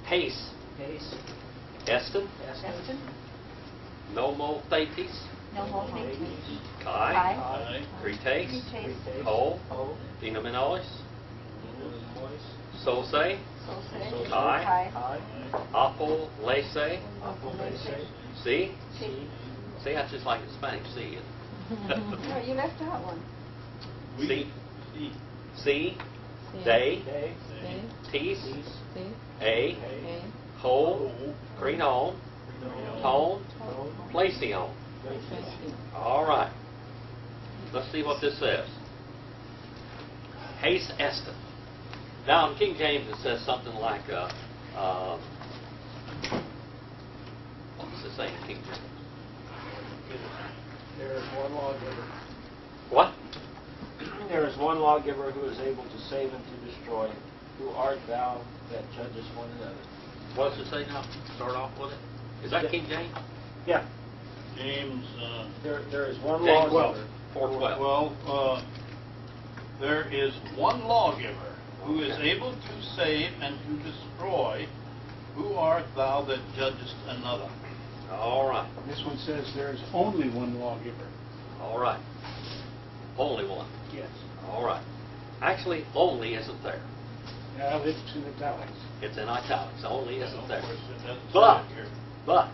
Haste. Haste. Eston. Eston. Nomo thetis. Nomothetes. Kai. Kai. Cretes. Cretes. Ho. Ho. Dinaminois. Dinaminois. Sose. Kai. Kai. Apolese. Apolese. See? See. See, that's just like in Spanish. See. No, you left out one. See. See. See. Day. Day. Tis. Peace. A. A. Ho. Crenon. Tone. Tone. Placion. All right. Let's see what this says. Haste estin. Now in King James it says something like, what does it say in King James? There is one lawgiver. What? There is one lawgiver who is able to save and to destroy. Who art thou that judgest one another? What does it say now? Start off with it. Is that King James? Yeah. James There is one James lawgiver. 4:12. there is one lawgiver who is able to save and to destroy. Who art thou that judgest another? All right. This one says there is only one lawgiver. All right. Only one. Yes. All right. Actually, only isn't there. It's in italics. It's in italics. Only isn't there. Of course, it doesn't say But, it here. but,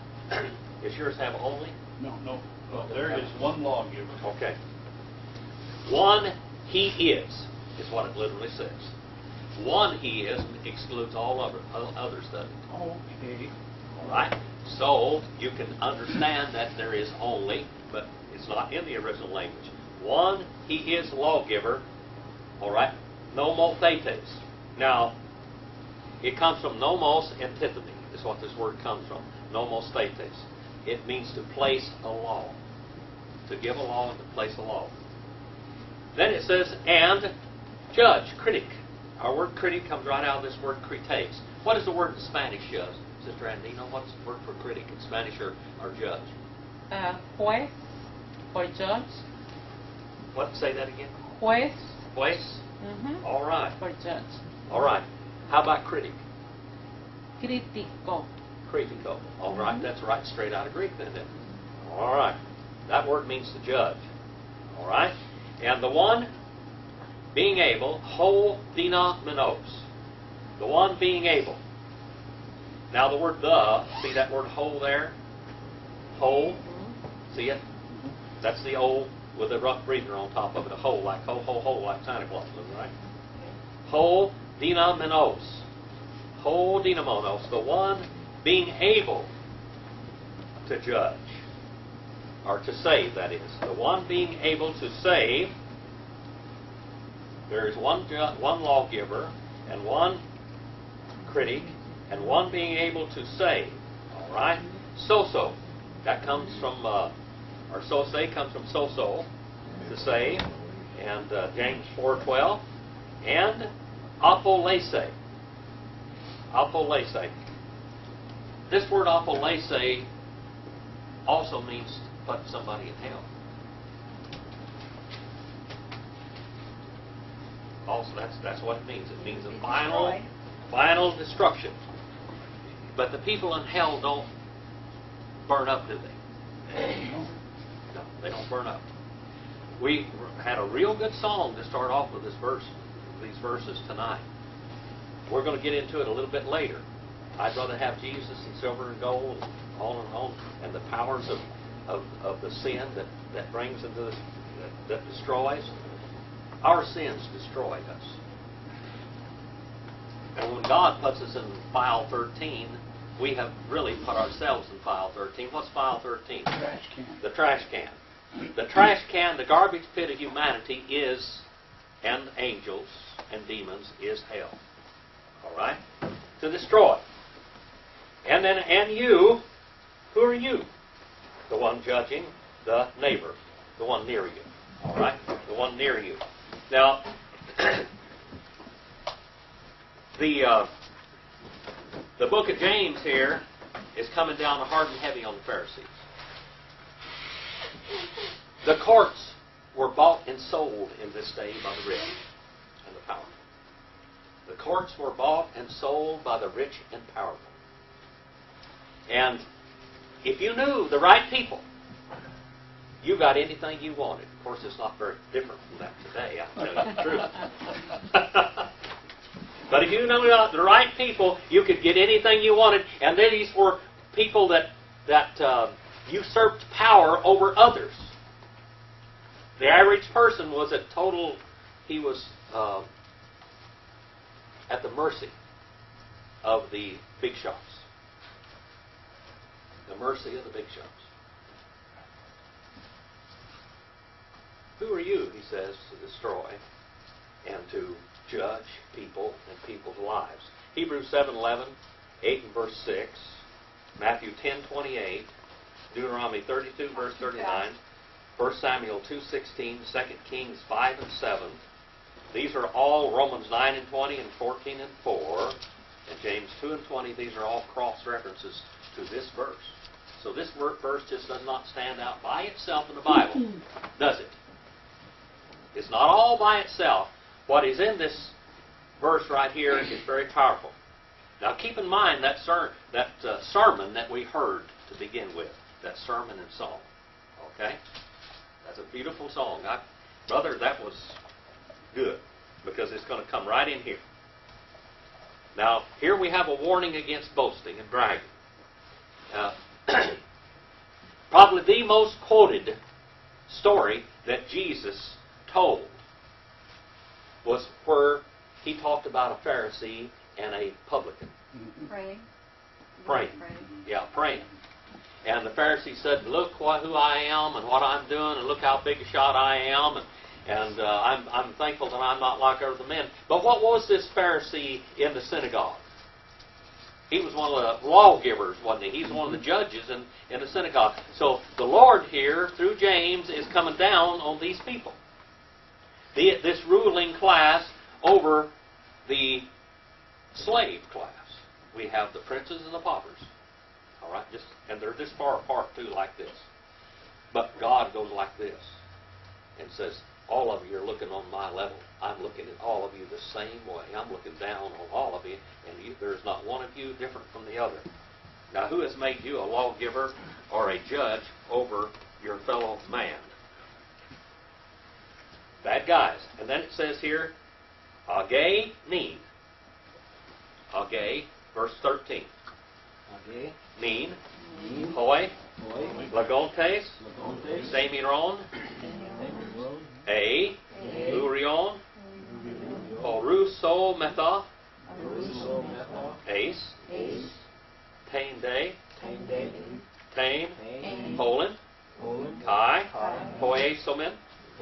does yours have only? No. No, there is one lawgiver. Okay. One he is what it literally says. One he is excludes all others, doesn't it? Okay. All right? So, you can understand that there is only, but it's not in the original language. One he is lawgiver, all right? Nomo thetes. Now, it comes from nomos antithemy, is what this word comes from. Nomos thetes. It means to place a law. To give a law and to place a law. Then it says, and judge, critic. Our word critic comes right out of this word cretes. What is the word in Spanish, Sister Andino? What's the word for critic in Spanish or judge? Juez or judge. What? Say that again. Juez. Juez? All right. Or judge. All right. How about critic? Critico. Critico. All right. That's right. Straight out of Greek then. Isn't it? All right. That word means to judge. All right. And the one being able, ho dinamenos. The one being able. Now the word the, see that word ho there? Ho. See it? That's the O with a rough breather on top of it. A ho, like ho, ho, ho, like Santa Claus, right? Ho dinamenos. Ho dinamonos. The one being able to judge. Or to save, that is. The one being able to save. There is one lawgiver and one critic and one being able to save. All right? So. That comes from, or sose comes from so, to save. And James 4:12. And apolese. Apolese. This word apolese also means to put somebody in hell. Also, that's what it means. It means a final destruction. But the people in hell don't burn up, do they? No, they don't burn up. We had a real good song to start off with these verses tonight. We're going to get into it a little bit later. I'd rather have Jesus and silver and gold and on, and the powers of the sin that brings into that destroys. Our sins destroy us. And when God puts us in file 13, we have really put ourselves in file 13. What's file 13? Trash can. The trash can. The trash can, the garbage pit of humanity is, and angels and demons, is hell. All right? To destroy. And you, who are you? The one judging, the neighbor, the one near you. All right? The one near you. Now, the book of James here is coming down hard and heavy on the Pharisees. The courts were bought and sold in this day by the rich and the powerful. The courts were bought and sold by the rich and powerful. And if you knew the right people, you got anything you wanted. Of course, it's not very different from that today, I'll tell you the truth. But if you knew the right people, you could get anything you wanted. And these were people that usurped power over others. The average person was he was at the mercy of the big shots. The mercy of the big shots. Who are you, he says, to destroy and to judge people and people's lives? Hebrews 7:11, 8 and verse 6, Matthew 10:28, Deuteronomy 32 verse 39, 1 Samuel 2:16, 2 Kings 5 and 7. These are all Romans 9 and 20 and 14 and 4, and James 2 and 20. These are all cross references to this verse. So this verse just does not stand out by itself in the Bible, does it? It's not all by itself. What is in this verse right here is very powerful. Now keep in mind that sermon that we heard to begin with, that sermon and song. Okay? That's a beautiful song. Brother, that was good, because it's going to come right in here. Now, here we have a warning against boasting and bragging. Probably the most quoted story that Jesus told was where he talked about a Pharisee and a publican. Praying. Praying. Yeah, praying. And the Pharisee said, look who I am and what I'm doing, and look how big a shot I am, and I'm thankful that I'm not like other men. But what was this Pharisee in the synagogue? He was one of the lawgivers, wasn't he? He's one of the judges in the synagogue. So the Lord here, through James, is coming down on these people. This ruling class over the slave class. We have the princes and the paupers. All right? And they're this far apart, too, like this. But God goes like this and says, all of you are looking on my level. I'm looking at all of you the same way. I'm looking down on all of you, and there's not one of you different from the other. Now, who has made you a lawgiver or a judge over your fellow man? Bad guys. And then it says here, Agay Neen. Agay, verse 13. Okay. Neen. Neen. Hoi. Hoi. Lagontes. Lagontes. Semiron. Semiron. A. A. Lurion. Urion. Oruso Metha. Aruso Metha. Ace. Ace. Tain Day. Tende. Tain. Tain. Polin. Poland. Kai. Kai. Hoye Somin.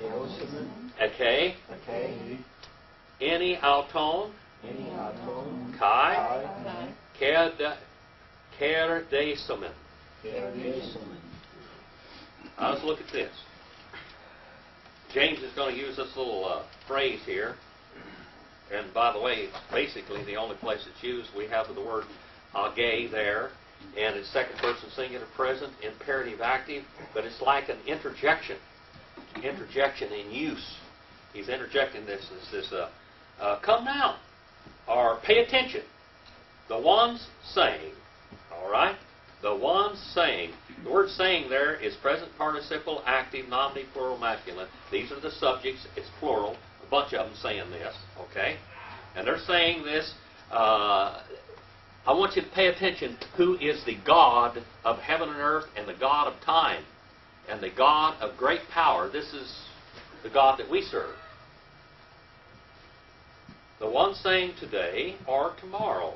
Eosimen. Ake. Okay. Any Alton. Any Aton. Kai. Kai. Ker de Somin. Eosimen. Now let's look at this. James is going to use this little phrase here. And by the way, it's basically the only place it's used. We have the word agay there. And it's second person singular present, imperative active. But it's like an interjection. Interjection in use. He's interjecting this come now. Or pay attention. The ones saying. All right? The ones saying. The word saying there is present participle, active, nominative, plural, masculine. These are the subjects. It's plural. A bunch of them saying this. Okay? And they're saying this. I want you to pay attention. Who is the God of heaven and earth and the God of time and the God of great power? This is the God that we serve. The one saying today or tomorrow.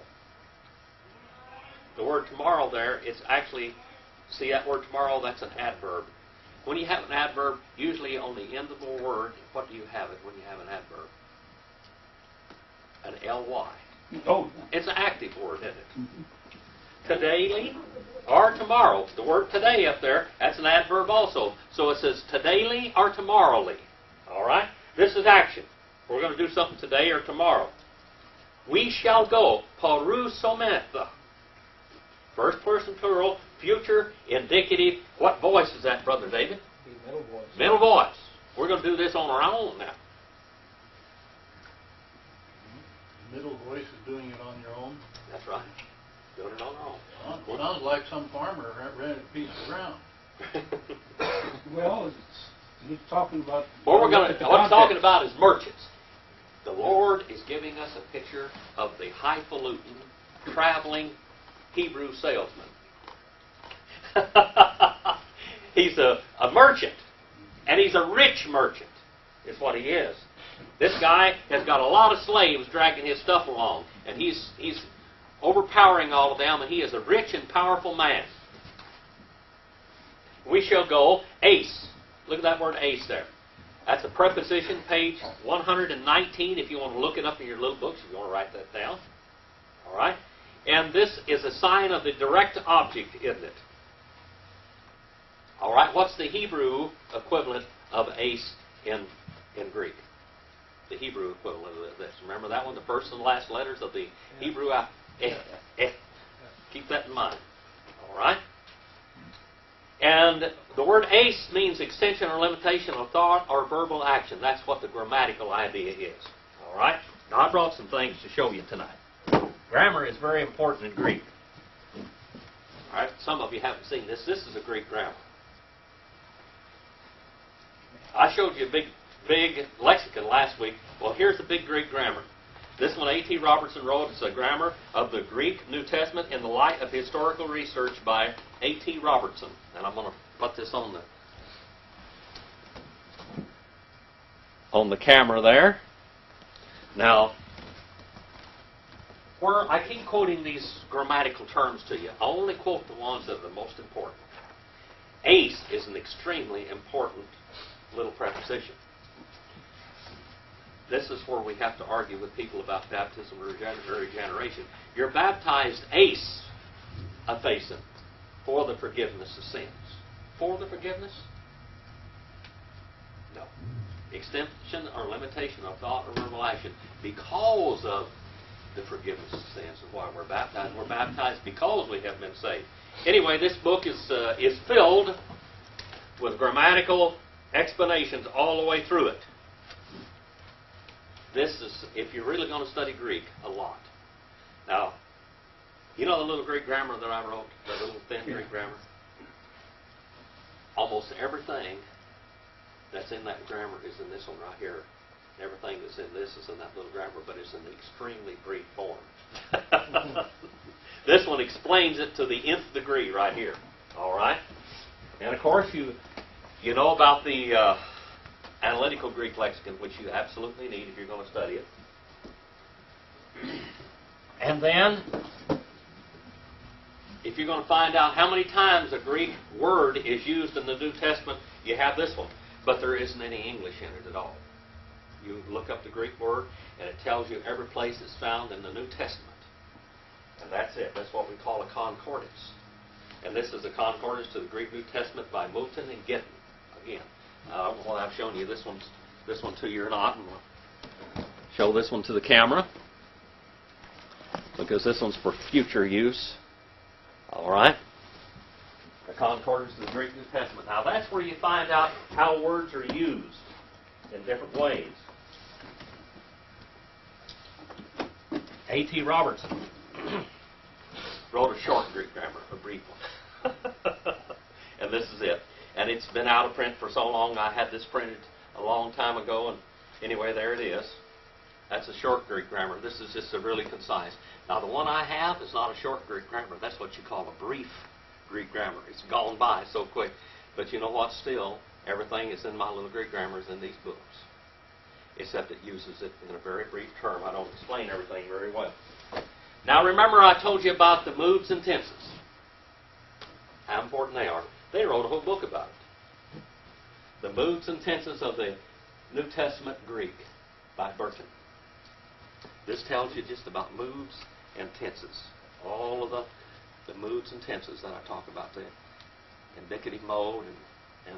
The word tomorrow there, it's actually, see that word tomorrow, that's an adverb. When you have an adverb, usually on the end of the word, what do you have it when you have an adverb? An ly. Oh, It's an active word, isn't it? Todayly or tomorrow. The word today up there, that's an adverb also. So it says todayly or tomorrowly. All right? This is action. We're going to do something today or tomorrow. We shall go. Parusometha. First person plural, future, indicative. What voice is that, Brother David? The middle voice. Middle voice. We're going to do this on our own now. middle voice is doing it on your own. That's right. Doing it on our own. Well, sounds like some farmer rented a piece of ground. Well, he's talking about. What we're look at the what's context. talking about is merchants. The Lord is giving us a picture of the highfalutin, traveling Hebrew salesman. He's a merchant, and he's a rich merchant, is what he is. This guy has got a lot of slaves dragging his stuff along, and he's overpowering all of them, and he is a rich and powerful man. We shall go ace. Look at that word ace there. That's a preposition, page 119, if you want to look it up in your little books, if you want to write that down. All right? And this is a sign of the direct object, isn't it? All right, what's the Hebrew equivalent of ace in Greek? The Hebrew equivalent of this. Remember that one, the first and last letters of the Hebrew Keep that in mind. All right? And the word ace means extension or limitation of thought or verbal action. That's what the grammatical idea is. All right? Now, I brought some things to show you tonight. Grammar is very important in Greek. All right? Some of you haven't seen this. This is a Greek grammar. I showed you a big lexicon last week. Well, here's the big Greek grammar. This one A.T. Robertson wrote. It's a grammar of the Greek New Testament in the light of historical research by A.T. Robertson. And I'm going to put this on the camera there. Now, where I keep quoting these grammatical terms to you, I only quote the ones that are the most important. Ace is an extremely important little preposition. This is where we have to argue with people about baptism or regeneration. You're baptized ace aphasin, for the forgiveness of sins. For the forgiveness? No. Extension or limitation of thought or verbal action because of the forgiveness of sins is why we're baptized. We're baptized because we have been saved. Anyway, this book is filled with grammatical explanations all the way through it. This is, if you're really going to study Greek, a lot. Now, you know the little Greek grammar that I wrote, the little thin Greek grammar? Almost everything that's in that grammar is in this one right here. Everything that's in this is in that little grammar, but it's in the extremely brief form. This one explains it to the nth degree right here. All right? And of course, you know about the analytical Greek lexicon, which you absolutely need if you're going to study it. And then, if you're going to find out how many times a Greek word is used in the New Testament, you have this one. But there isn't any English in it at all. You look up the Greek word, and it tells you every place it's found in the New Testament. And that's it. That's what we call a concordance. And this is a concordance to the Greek New Testament by Moulton and Gittin. Again, well, I've shown you this one to you or not, and we'll show this one to the camera because this one's for future use. All right? The concordance to the Greek New Testament. Now, that's where you find out how words are used in different ways. A.T. Robertson wrote a short Greek grammar, a brief one. And this is it. And it's been out of print for so long. I had this printed a long time ago, and anyway, there it is. That's a short Greek grammar. This is just a really concise. Now, the one I have is not a short Greek grammar. That's what you call a brief Greek grammar. It's gone by so quick. But you know what? Still, everything is in my little Greek grammars in these books, except it uses it in a very brief term. I don't explain everything very well. Now, remember I told you about the moods and tenses, how important they are. They wrote a whole book about it. The moods and tenses of the New Testament Greek by Burton. This tells you just about moods and tenses. All of the moods and tenses that I talk about, the indicative mode and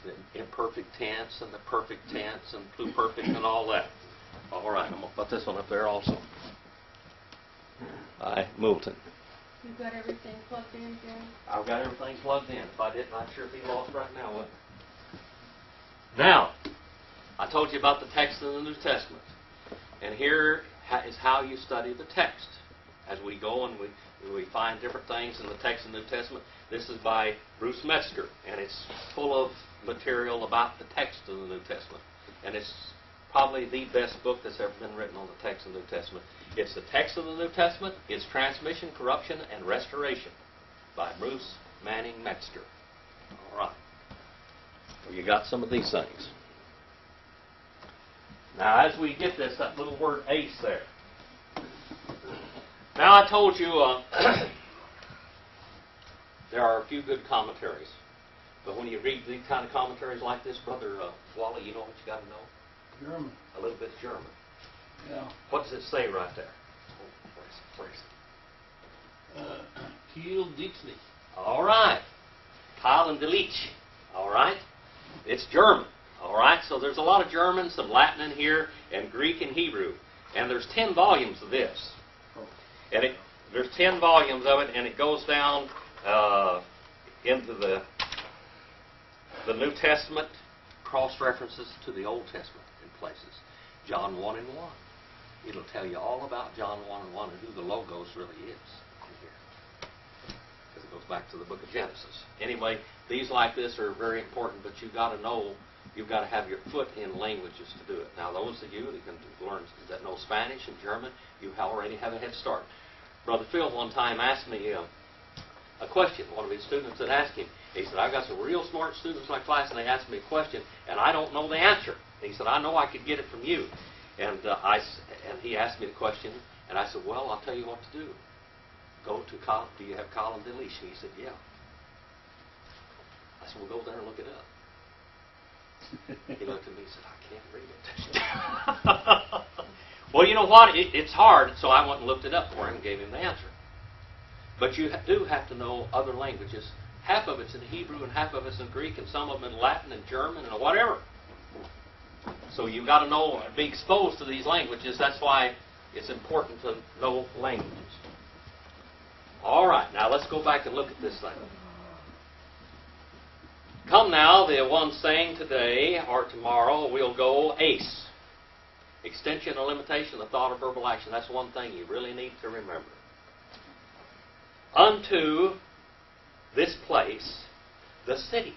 the imperfect tense and the perfect tense and pluperfect and all that. All right, I'm going to put this one up there also. By Moulton. You've got everything plugged in, Jerry? I've got everything plugged in. If I didn't, I'd sure be lost right now, wouldn't I? Now, I told you about the text in the New Testament. And here is how you study the text. As we go and we find different things in the text of the New Testament. This is by Bruce Metzger, and it's full of material about the text of the New Testament. And it's probably the best book that's ever been written on the text of the New Testament. It's The Text of the New Testament, Its Transmission, Corruption, and Restoration by Bruce Manning Metzger. All right. Well, you got some of these things. Now, as we get this, that little word ace there. Now, I told you there are a few good commentaries. But when you read these kind of commentaries like this, Brother Wally, you know what you got to know? German. A little bit German. Yeah. What does it say right there? Where is it? Kiel Dietzlich. All right. Kyle and Delich. All right. It's German. All right. So there's a lot of German, some Latin in here, and Greek and Hebrew. And there's 10 volumes of this. And there's 10 volumes of it, and it goes down into the New Testament, cross-references to the Old Testament in places. John 1 and 1. It'll tell you all about John 1 and 1 and who the Logos really is in here. Because it goes back to the book of Genesis. Anyway, these like this are very important, but you've got to know, you've got to have your foot in languages to do it. Now, those of you that can learn, that know Spanish and German, you already have a head start. Brother Phil one time asked me a question. One of his students had asked him. He said, I've got some real smart students in my class, and they asked me a question, and I don't know the answer. And he said, I know I could get it from you. And he asked me the question, and I said, well, I'll tell you what to do. Go to Colin. Do you have Colin Delich? And he said, yeah. I said, well, go there and look it up. He looked at me and said, I can't read it. Well, you know what? It's hard, so I went and looked it up for him and gave him the answer. But you do have to know other languages. Half of it's in Hebrew and half of it's in Greek and some of them in Latin and German and whatever. So you've got to know, be exposed to these languages. That's why it's important to know languages. All right, now let's go back and look at this thing. Come now, the one saying today or tomorrow, we'll go ACE. Extension or limitation of thought or verbal action. That's one thing you really need to remember. Unto this place, the city.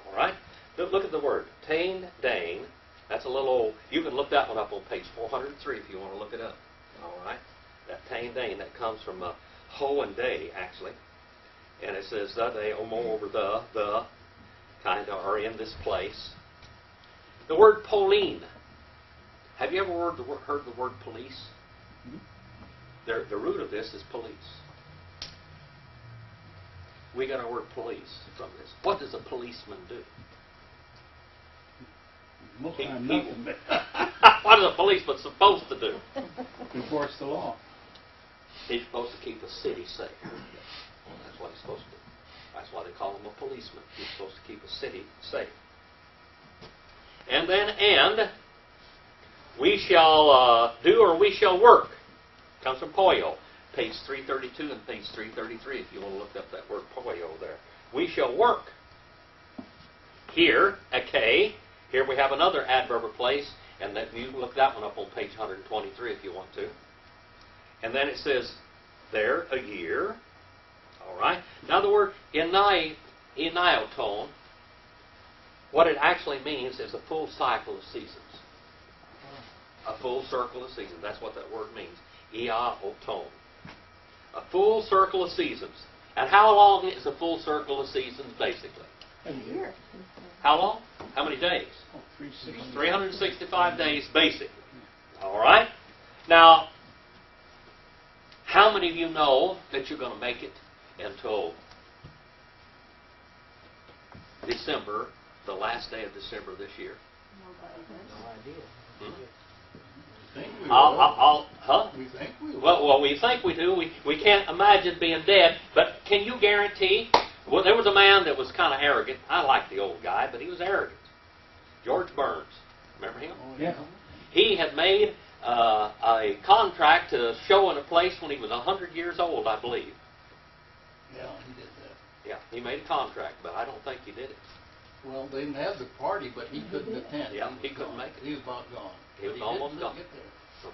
All right? Look at the word. Tain, Dane. That's a little old. You can look that one up on page 403 if you want to look it up. All right? That Tain, Dane, that comes from ho and day, actually. And it says the, they, over the, kind of are in this place. The word Pauline. Have you ever heard the word police? Mm-hmm. The root of this is police. We got our word police from this. What does a policeman do? Most time nothing. What is a policeman supposed to do? Enforce the law. He's supposed to keep the city safe. That's what he's supposed to do. That's why they call him a policeman. He's supposed to keep a city safe. And then, we shall do or we shall work. Comes from poio. Page 332 and page 333 if you want to look up that word poio there. We shall work. Here, ake. Here we have another adverb of place, and that you can look that one up on page 123 if you want to. And then it says there, a year. All right. Now the word enioton, what it actually means is a full cycle of seasons. A full circle of seasons. That's what that word means. Iaoton. A full circle of seasons. And how long is a full circle of seasons, basically? A year. How long? How many days? 365. 365 days, basically. All right? Now, how many of you know that you're going to make it until December, the last day of December this year? No idea. We think we will. Huh? We think we will. Well, we think we do. We can't imagine being dead, but can you guarantee? Well, there was a man that was kind of arrogant. I like the old guy, but he was arrogant. George Burns. Remember him? Oh, yeah. He had made a contract to show in a place when he was 100 years old, I believe. Yeah, he did that. Yeah, he made a contract, but I don't think he did it. Well, they didn't have the party, but he couldn't attend. Yeah, he was couldn't gone. make it. He was about gone. He was But almost did gone. Get there.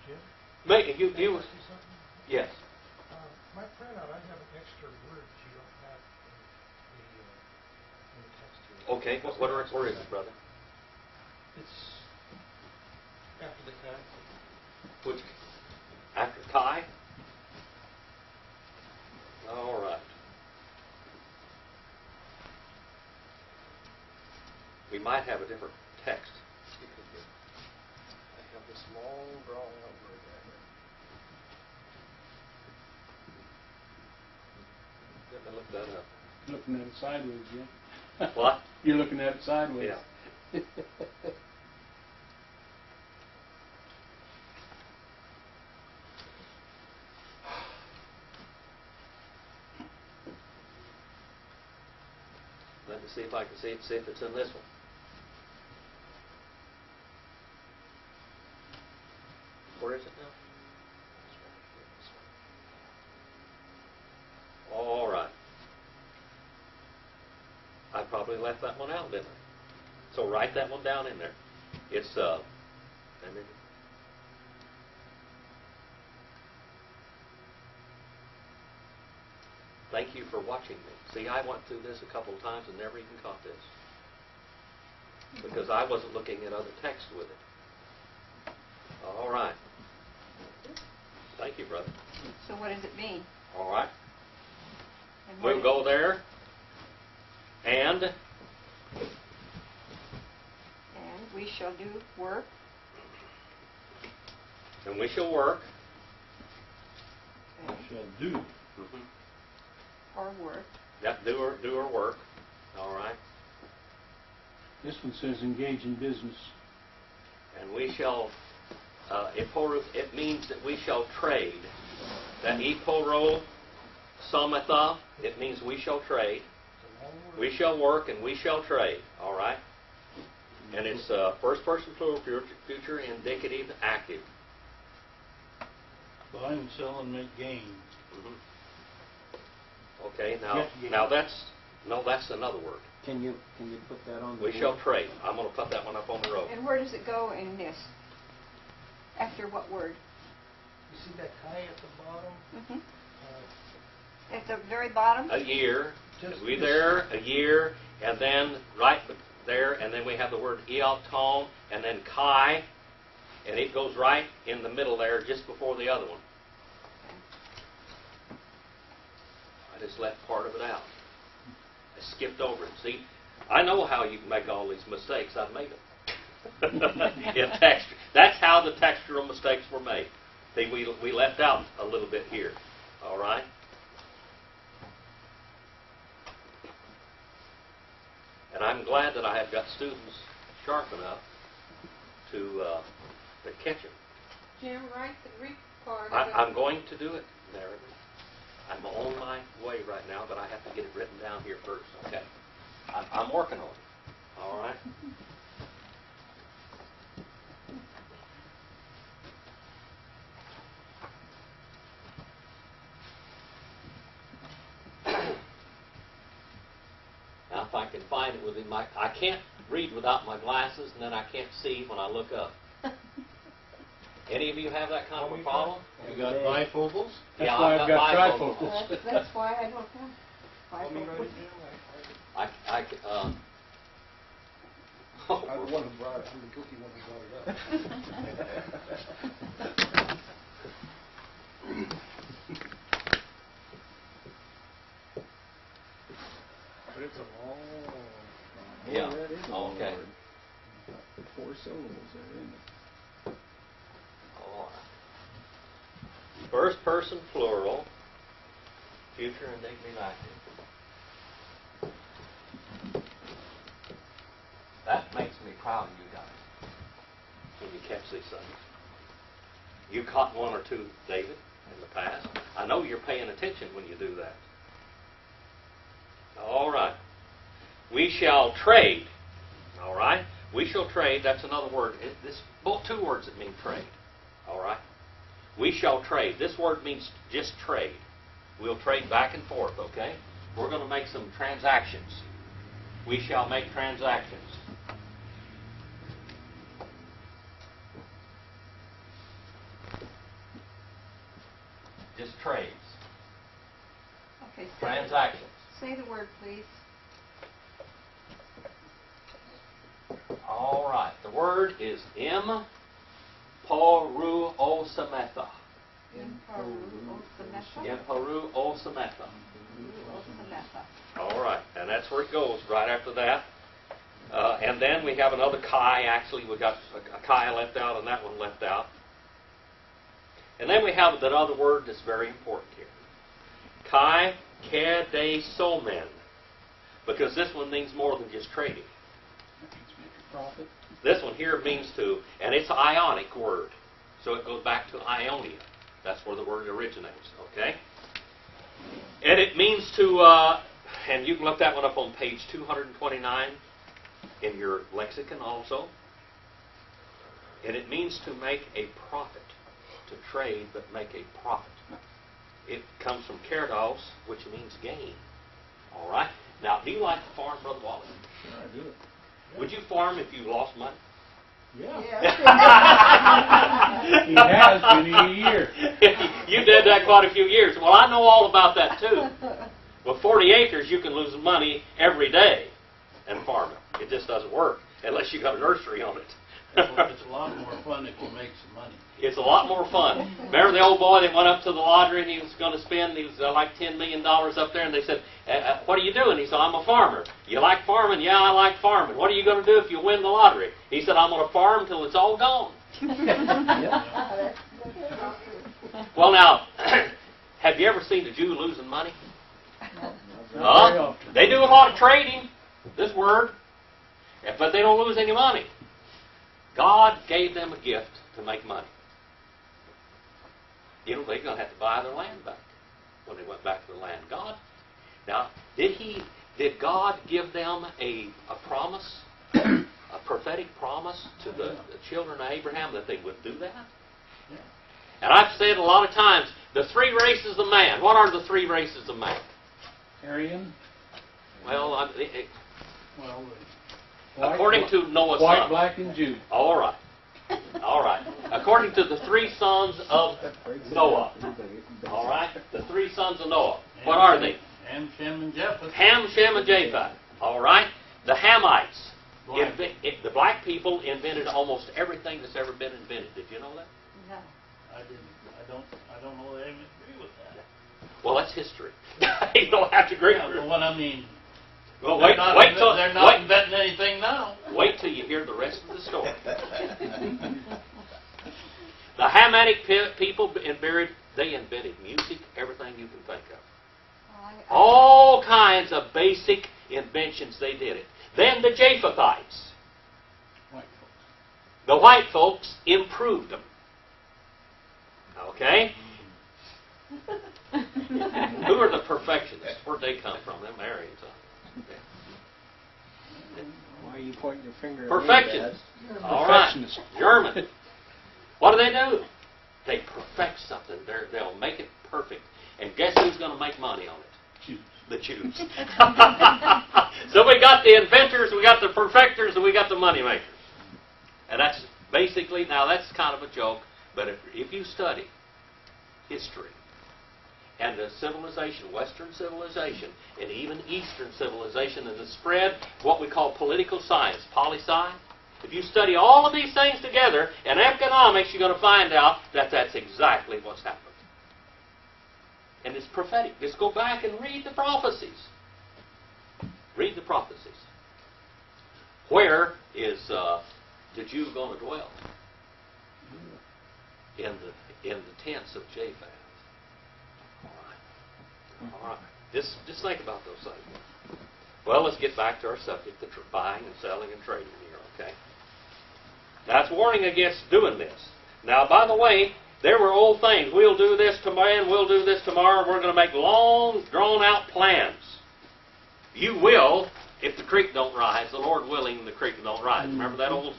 Jim? You Can I ask you something? yes. My printout, I have an extra word that you don't have in the text here. Okay, where is it, brother? It's after the cat. Which, after Kai? All right. We might have a different text. I have this long drawn out word right here. Let me look that up. Looking at it sideways, Jim. What? You're looking at it sideways. Yeah. Let me see if I can see if it's in this one. Where is it now? All right. I probably left that one out, didn't I? So write that one down in there. It's let me- Thank you for watching me. See, I went through this a couple of times and never even caught this. Because I wasn't looking at other text with it. All right. Thank you, brother. So what does it mean? All right. And what We'll go there. And we shall do work. we shall work. Okay. Shall do. Or work. Yep, do our work. All right. This one says engage in business. And we shall, it means that we shall trade. That eporo somatha, it means we shall trade. It's a long word. We shall work and we shall trade. All right? And it's first person plural, future indicative, active. Buy and sell and make gain. Okay, Get now that's another word. Can you put that on the We board? shall trade. I'm going to put that one up on the road. And where does it go in this? After what word? You see that Kai at the bottom? At the very bottom? A year. Just We this. there, a year, and then right there, and then we have the word ealton, and then kai, and it goes right in the middle there, just before the other one. I just left part of it out. I skipped over it. See, I know how you can make all these mistakes. I've made them. In texture. That's how the textural mistakes were made. See, we left out a little bit here. All right? And I'm glad that I have got students sharp enough to catch it. Jim, write the Greek part of it. I'm going to do it, Mary. I'm on my way right now, but I have to get it written down here first, okay? I'm working on it, all right? Now, if I can find it within my... I can't read without my glasses, and then I can't see when I look up. Any of you have that kind of a problem? You got bifocals? That's Yeah, why I've I've got got bifocals. trifocals. That's why I don't have Want me to write bifocals. it down? I'm the one who brought it. I'm the cookie one who brought it up. But it's a long... Yeah. that is a long Okay. word. 4 syllables there, isn't it? All right. First person plural, future indicative active. That makes me proud of you guys when you catch these things. You caught one or two, David, in the past. I know you're paying attention when you do that. All right. We shall trade. All right? We shall trade. That's another word. Both 2 words that mean trade. All right? We shall trade. This word means just trade. We'll trade back and forth, okay? We're going to make some transactions. We shall make transactions. Just trades, Okay, transactions. say the word, please. All right. The word is Emporuosametha. Emporuosametha. All right, and that's where it goes right after that. And then we have another chi. Actually, we got a chi left out and that one left out. And then we have that other word that's very important here. Chi kedesomen. Because this one means more than just trading. Profit. This one here means to, and it's an Ionic word. So it goes back to Ionia. That's where the word originates, okay? And it means to, and you can look that one up on page 229 in your lexicon also. And it means to make a profit, to trade but make a profit. It comes from kerdos, which means gain. All right? Now, do you like to farm, Brother Wallace? Sure, I do. Would you farm if you lost money? Yeah. He has been a year. You did that quite a few years. Well, I know all about that too. With 40 acres, you can lose money every day and farm it. It just doesn't work unless you got a nursery on it. It's a lot more fun if you make some money. It's a lot more fun. Remember the old boy that went up to the lottery and he was going to spend, he was like $10 million up there, and they said, what are you doing? He said, I'm a farmer. You like farming? Yeah, I like farming. What are you going to do if you win the lottery? He said, I'm going to farm till it's all gone. Well, now, have you ever seen a Jew losing money? Not very often. They do a lot of trading, this word, but they don't lose any money. God gave them a gift to make money. You know, they're going to have to buy their land back when they went back to the land. God, now, did God give them a promise, a prophetic promise to the children of Abraham that they would do that? Yeah. And I've said a lot of times, the three races of man. What are the three races of man? Aryan. Well, Well, White, according to Noah's White, sons. black, and Jew. All right. All right. According to the three sons of Noah. All right? The three sons of Noah. What are they? Ham, Shem, and Japheth. Ham, Shem, and Japheth. All right? The Hamites. Black. The black people invented almost everything that's ever been invented. Did you know that? No. I don't know that I agree with that. Well, that's history. You don't have to agree Yeah, with but it. what I mean, Well, they're not wait, inventing anything now. wait till you hear the rest of the story. The Hamitic people they invented music, everything you can think of. All kinds of basic inventions, they did it. Then the Japhethites, White folks. the white folks, improved them. Okay? Who are the perfectionists? Where'd they come from? Them Aryans. Huh? Why are you pointing your finger at Perfectionists. All right. Perfectionists. German. What do? They perfect something. They'll make it perfect. And guess who's going to make money on it? Jews. The Jews. So we got the inventors, we got the perfectors, and we got the money makers. And that's basically, now that's kind of a joke, but if you study history and the civilization, Western civilization, and even Eastern civilization, and the spread, what we call political science, poli-sci, if you study all of these things together in economics, you're going to find out that that's exactly what's happened. And it's prophetic. Just go back and read the prophecies. Read the prophecies. Where is the Jew going to dwell? In the tents of Japheth. All right. Just think about those things. Well, let's get back to our subject, the buying and selling and trading here, okay? That's warning against doing this. Now, by the way, there were old things. We'll do this tomorrow and we'll do this tomorrow. We're going to make long, drawn-out plans. You will, if the creek don't rise. The Lord willing, the creek don't rise. Remember that old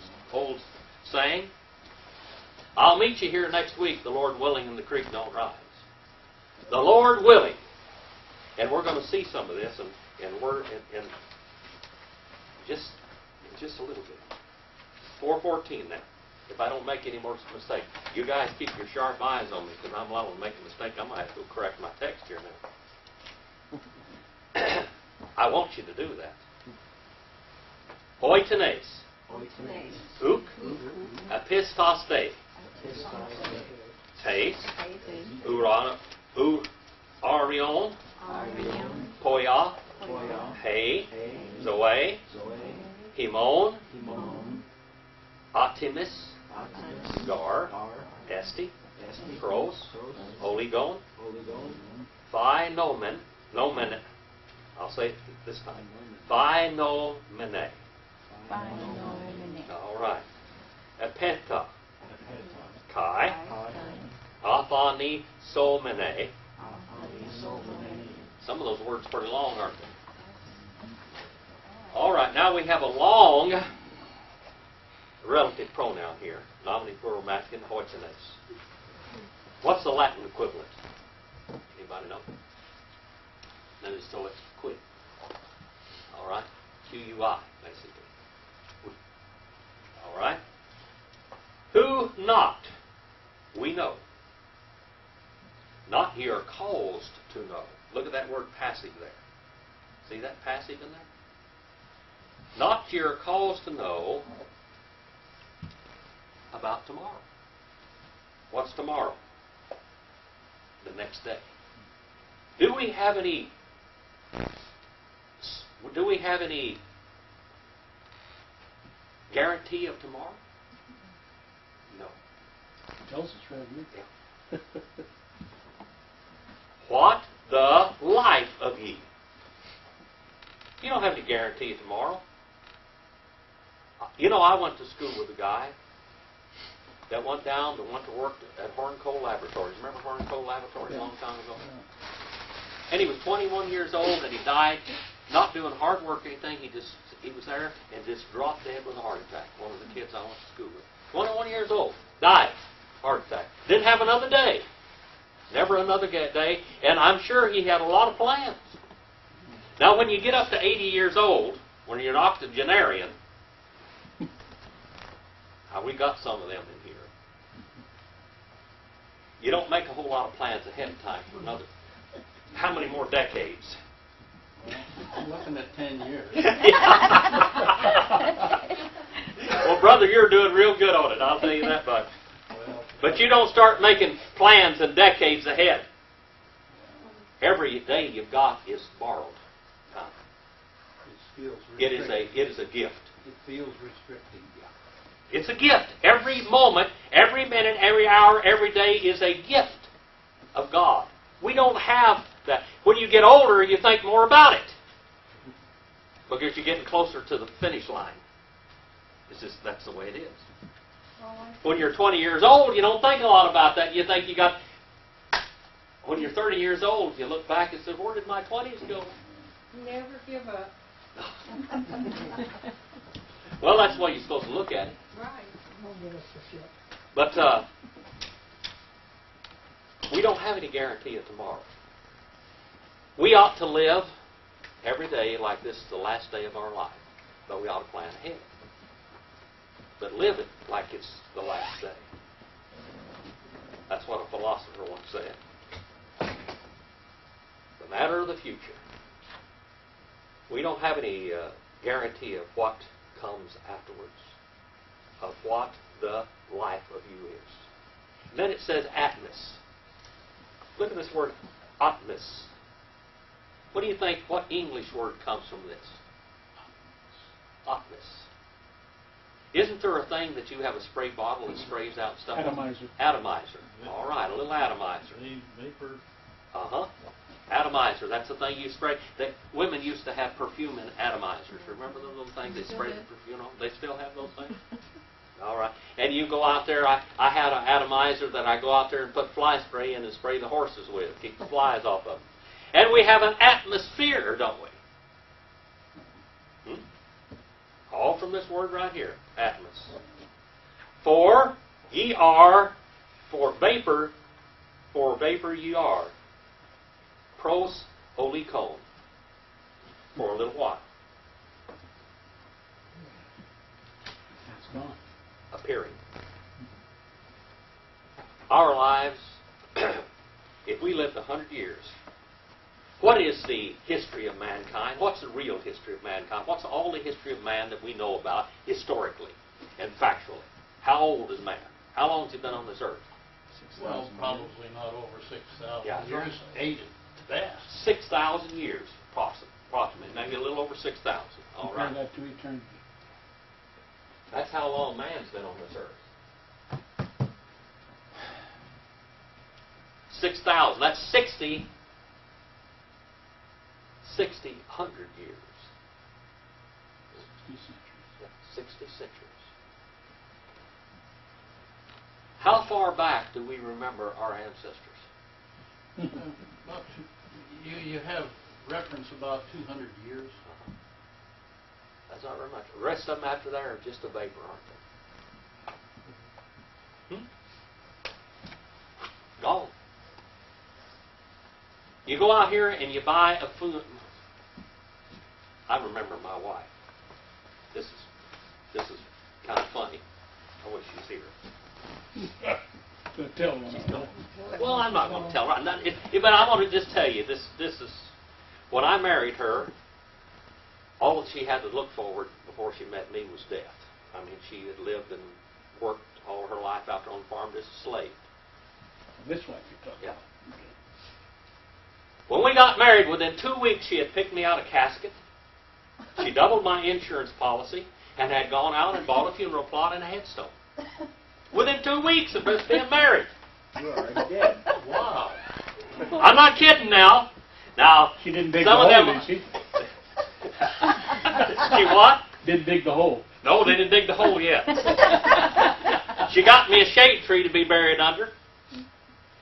saying? I'll meet you here next week, the Lord willing, and the creek don't rise. The Lord willing. And we're going to see some of this, and just a little bit. 4:14 now. if I don't make any more mistakes. You guys keep your sharp eyes on me, because I'm liable to make a mistake. I might have to go correct my text here now. I want you to do that. Oitenes, uk, epistoste, tes, arion, poia, he, zoe, himon, Artemis, Gar, Esti, Pros, Oligon, Phi Nomen, Nomen, I'll say it this time, Phi Nomene. All right. Epenta, Kai, Athani Solmene. Some of those words are pretty long, aren't they? All right, now we have a long relative pronoun here. Nominative, plural, masculine, hoitines. What's the Latin equivalent? Anybody know? Notice so it's quit. All right? Q-U-I, basically. All right? Who not? We know. Not ye are caused to know. Look at that word passive there. See that passive in there? Not ye are caused to know about tomorrow. What's tomorrow? The next day. Do we have any guarantee of tomorrow? No. Tells us right here. Yeah. What the life of ye? You don't have any guarantee of tomorrow. You know, I went to school with a guy that went to work at Horn Coal Laboratories. Remember Horn Coal Laboratories a long time ago? And he was 21 years old, and he died, not doing hard work or anything. He was there and just dropped dead with a heart attack. One of the kids I went to school with. 21 years old, died, heart attack. Didn't have another day. Never another day. And I'm sure he had a lot of plans. Now, when you get up to 80 years old, when you're an octogenarian, we got some of them in here. You don't make a whole lot of plans ahead of time for another. How many more decades? I'm looking at 10 years. Well, brother, you're doing real good on it. I'll tell you that much. But you don't start making plans and decades ahead. Every day you've got is borrowed time. It is a gift. It feels restricting. It's a gift. Every moment, every minute, every hour, every day is a gift of God. We don't have that. When you get older, you think more about it. Because you're getting closer to the finish line. That's the way it is. When you're 20 years old, you don't think a lot about that. You think you got... When you're 30 years old, you look back and say, where did my 20s go? Never give up. Well, that's the way you're supposed to look at it. Right. But we don't have any guarantee of tomorrow. We ought to live every day like this is the last day of our life. But we ought to plan ahead. But live it like it's the last day. That's what a philosopher once said. The matter of the future. We don't have any guarantee of what comes afterwards, of what the life of you is. And then it says atmos. Look at this word, atmos. What do you think, what English word comes from this? Atmos. Isn't there a thing that you have a spray bottle that sprays out stuff? Atomizer. Atomizer. All right, a little atomizer. Vapor. Uh-huh. Atomizer. That's the thing you spray. Women used to have perfume and atomizers. Remember those little things they sprayed the perfume on? They still have those things? All right. And you go out there. I had an atomizer that I go out there and put fly spray in and spray the horses with. Keep the flies off of them. And we have an atmosphere, don't we? All from this word right here. Atmos. For ye are, for vapor ye are. Pros olikon. For a little while. It's gone. Appearing. our lives, if we lived 100 years, what is the history of mankind? What's the real history of mankind? What's all the history of man that we know about historically and factually? How old is man? How long has he been on this earth? Well, probably not over 6,000 Yeah. years. 8 at best. 6,000 years, approximately. Maybe a little over 6,000. All Compare right. that to eternity. That's how long man's been on this earth. 6,000. That's 60, 100 years. 60 centuries. Yeah, 60 centuries. How far back do we remember our ancestors? About you have reference about 200 years. That's not very much. The rest of them after that are just a vapor, aren't they? Gone. You go out here and you buy a food. I remember my wife. This is kind of funny. I wish she was here. So tell them. Well, I'm not going to tell her. But I want to just tell you, this is, when I married her, all that she had to look forward before she met me was death. I mean, she had lived and worked all her life out there on the farm as a slave. This wife you're talking Yeah. about. When we got married, within 2 weeks, she had picked me out a casket. She doubled my insurance policy and had gone out and bought a funeral plot and a headstone. Within 2 weeks of us being married. You're already dead. Wow. I'm not kidding now. Now, She didn't dig some the of hole, them... did she? She what? Didn't dig the hole. No, they didn't dig the hole yet. She got me a shade tree to be buried under.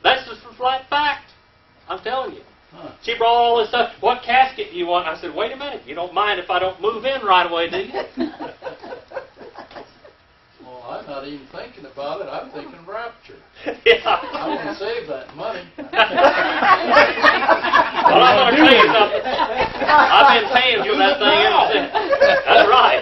That's just a flat fact. I'm telling you. Huh. She brought all this stuff. What casket do you want? I said, wait a minute. You don't mind if I don't move in right away, do you? Well, I'm not even thinking about it. I'm thinking rapture. Yeah. I want to save that money. Well, I'm going to tell you something. I've been paying for that thing ever since. That's right.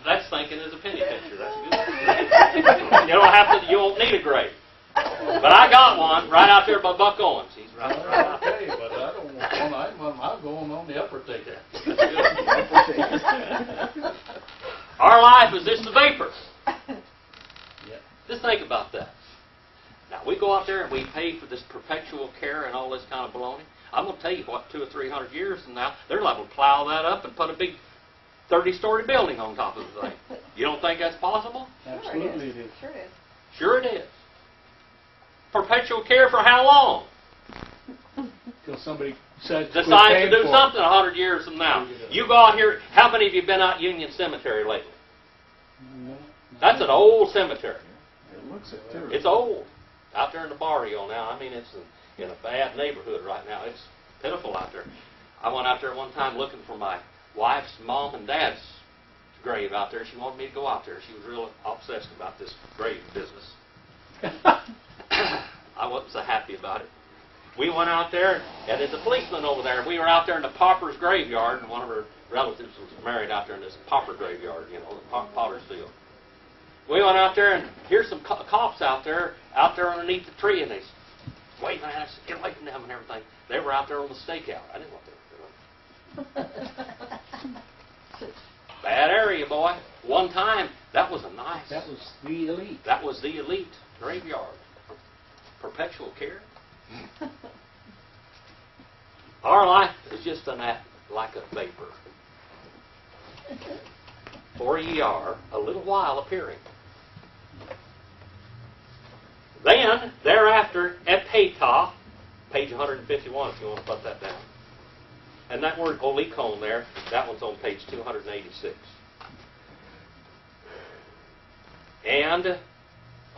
That's thinking as a penny picture. That's good. You don't have to. You won't need a grave. But I got one right out there by Buck Owens. He's right out there. Okay, but I don't want one. I'm going on the upper ticket. Our life is just a vapor. Yeah. Just think about that. Now, we go out there and we pay for this perpetual care and all this kind of baloney. I'm going to tell you what, 200 or 300 years from now, they're liable to plow that up and put a big 30-story building on top of the thing. You don't think that's possible? Absolutely it is. Sure it is. Sure it is. Perpetual care for how long? Till somebody decides to quit Decides paying to do for it. something 100 years from now. You go out here, how many of you have been out Union Cemetery lately? No, That's an old cemetery. It looks it too. It's old. Out there in the barrio now. I mean, it's in a bad neighborhood right now. It's pitiful out there. I went out there one time looking for my wife's mom and dad's grave out there. She wanted me to go out there. She was real obsessed about this grave business. I wasn't so happy about it. We went out there, and there's a policeman over there. We were out there in the pauper's graveyard, and one of her relatives was married out there in this pauper graveyard, you know, the potter's field. We went out there, and here's some cops out there underneath the tree, and they waving at us, get away from them and everything. They were out there on the stakeout. I didn't know what they were doing. Bad area, boy. One time, that was a nice... That was the elite. That was the elite graveyard. Perpetual care. Our life is just like a vapor. For ye are a little while appearing. Then, thereafter, epeta, page 151 if you want to put that down. And that word olikon there, that one's on page 286. And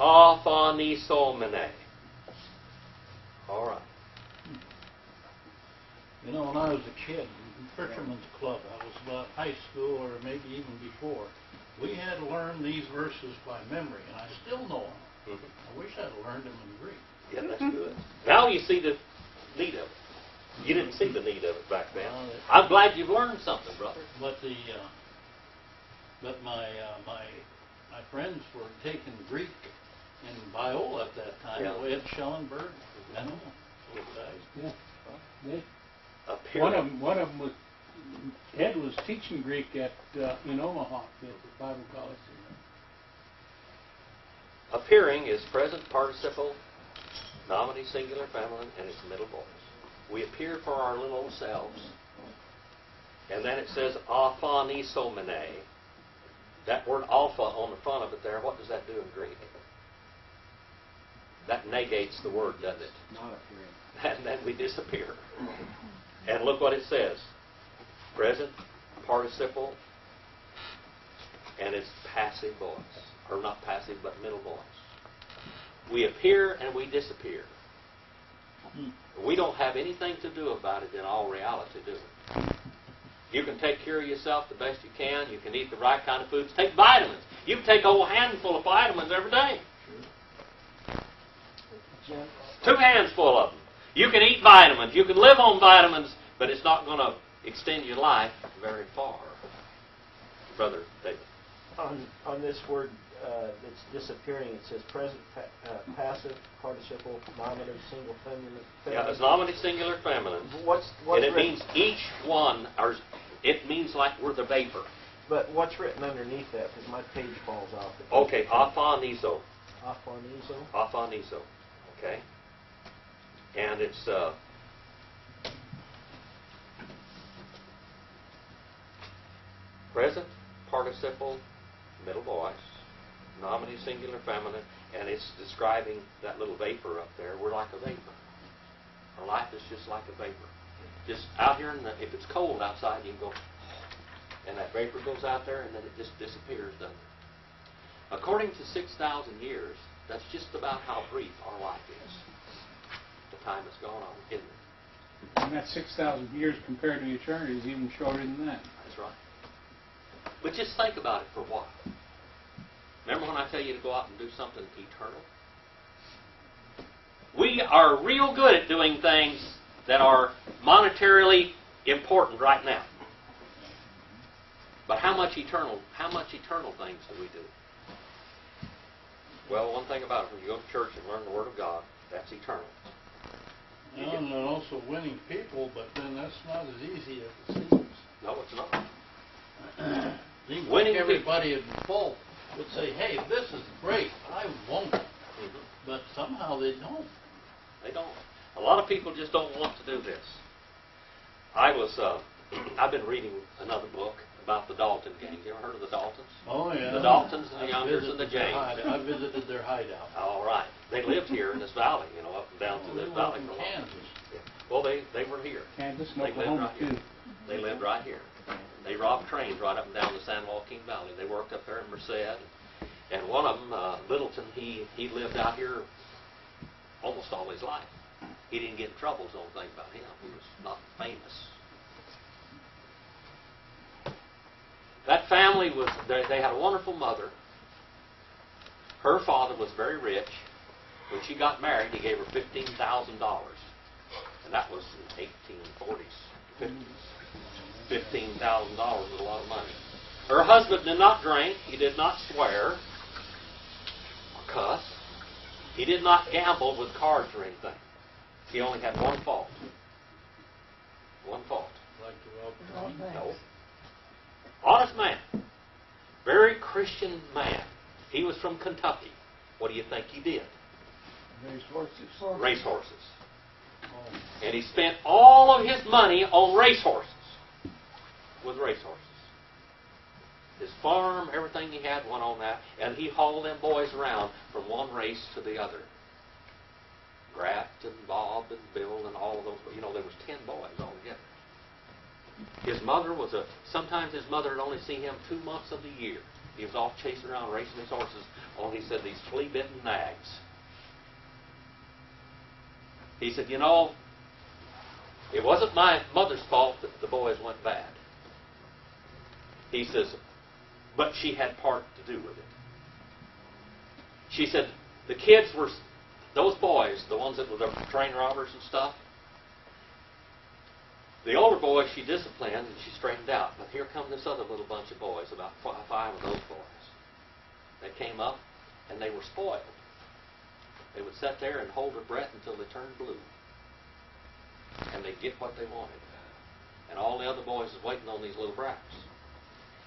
aphanisomene. All right. You know, when I was a kid, in Fisherman's Club, I was about high school or maybe even before, we had to learn these verses by memory, and I still know them. I wish I'd learned them in Greek. Yeah, that's good. Now you see the need of it. You didn't see the need of it back then. I'm glad you've learned something, brother. But my friends were taking Greek And Biola at that time, Yeah. Ed Schellenberg, Venema, those guys. Yeah. They, Appearing. one of them was, Ed was teaching Greek at, in Omaha, at the Bible College. Appearing is present participle, nominee singular feminine, and its middle voice. We appear for our little old selves. And then it says aphanisomene. That word alpha on the front of it there, what does that do in Greek? That negates the word, doesn't it? Not appearing. And then we disappear. And look what it says. Present participle, and it's passive voice. Or not passive, but middle voice. We appear and we disappear. We don't have anything to do about it in all reality, do we? You can take care of yourself the best you can. You can eat the right kind of foods. Take vitamins. You can take a whole handful of vitamins every day. Jim? 2 hands full of them. You can eat vitamins. You can live on vitamins, but it's not going to extend your life very far. Brother David. On this word that's disappearing, it says present passive participle nominative single feminine. Yeah, it's nominative singular feminine. What's And it written? means each one, or it means like we're the vapor. But what's written underneath that? Because my page falls off. Okay, aphanizo. Aphanizo. Aphanizo. Okay? And it's present participle, middle voice, nominative singular feminine, and it's describing that little vapor up there. We're like a vapor. Our life is just like a vapor. Just out here, if it's cold outside, you can go, and that vapor goes out there, and then it just disappears, doesn't it? According to 6,000 years, that's just about how brief our life is. The time that's gone on, isn't it? And that 6,000 years compared to eternity is even shorter than that. That's right. But just think about it for a while. Remember when I tell you to go out and do something eternal? We are real good at doing things that are monetarily important right now. But how much eternal things do we do? Well, one thing about it, when you go to church and learn the Word of God, that's eternal. And also winning people, but then that's not as easy as it seems. No, it's not. Seems Winning like everybody in full would say, hey, this is great, I want it. Mm-hmm. But somehow they don't. They don't. A lot of people just don't want to do this. I've been reading another book about the Dalton gang. You ever heard of the Daltons? Oh, yeah. The Daltons and the I Youngers and the visited their James. I visited their hideout. All right. They lived here in this valley, up and down through They this were valley in for a long time. Kansas. Yeah. Well, they were here. Kansas and They lived Oklahoma, right here. too. They lived right here. They robbed trains right up and down the San Joaquin Valley. They worked up there in Merced. And one of them, Littleton, he lived out here almost all his life. He didn't get in trouble, is the only thing about him. He was not famous. That family they had a wonderful mother. Her father was very rich. When she got married, he gave her $15,000. And that was in 1840s, 50s. $15,000 was a lot of money. Her husband did not drink. He did not swear or cuss. He did not gamble with cards or anything. He only had one fault. One fault. Like to rob trains. No. Honest man. Very Christian man. He was from Kentucky. What do you think he did? Raise horses. Racehorses. Oh. And he spent all of his money on racehorses. With racehorses. His farm, everything he had went on that. And he hauled them boys around from one race to the other. Grat and Bob and Bill and all of those. There was 10 boys altogether. His mother sometimes his mother had only seen him 2 months of the year. He was off chasing around racing his horses on, he said, these flea-bitten nags. He said, it wasn't my mother's fault that the boys went bad. He says, but she had part to do with it. She said, the kids were, those boys, the ones that were the train robbers and stuff, the older boys she disciplined and she straightened out. But here come this other little bunch of boys, about 5 of those boys. They came up and they were spoiled. They would sit there and hold their breath until they turned blue. And they'd get what they wanted. And all the other boys was waiting on these little brats.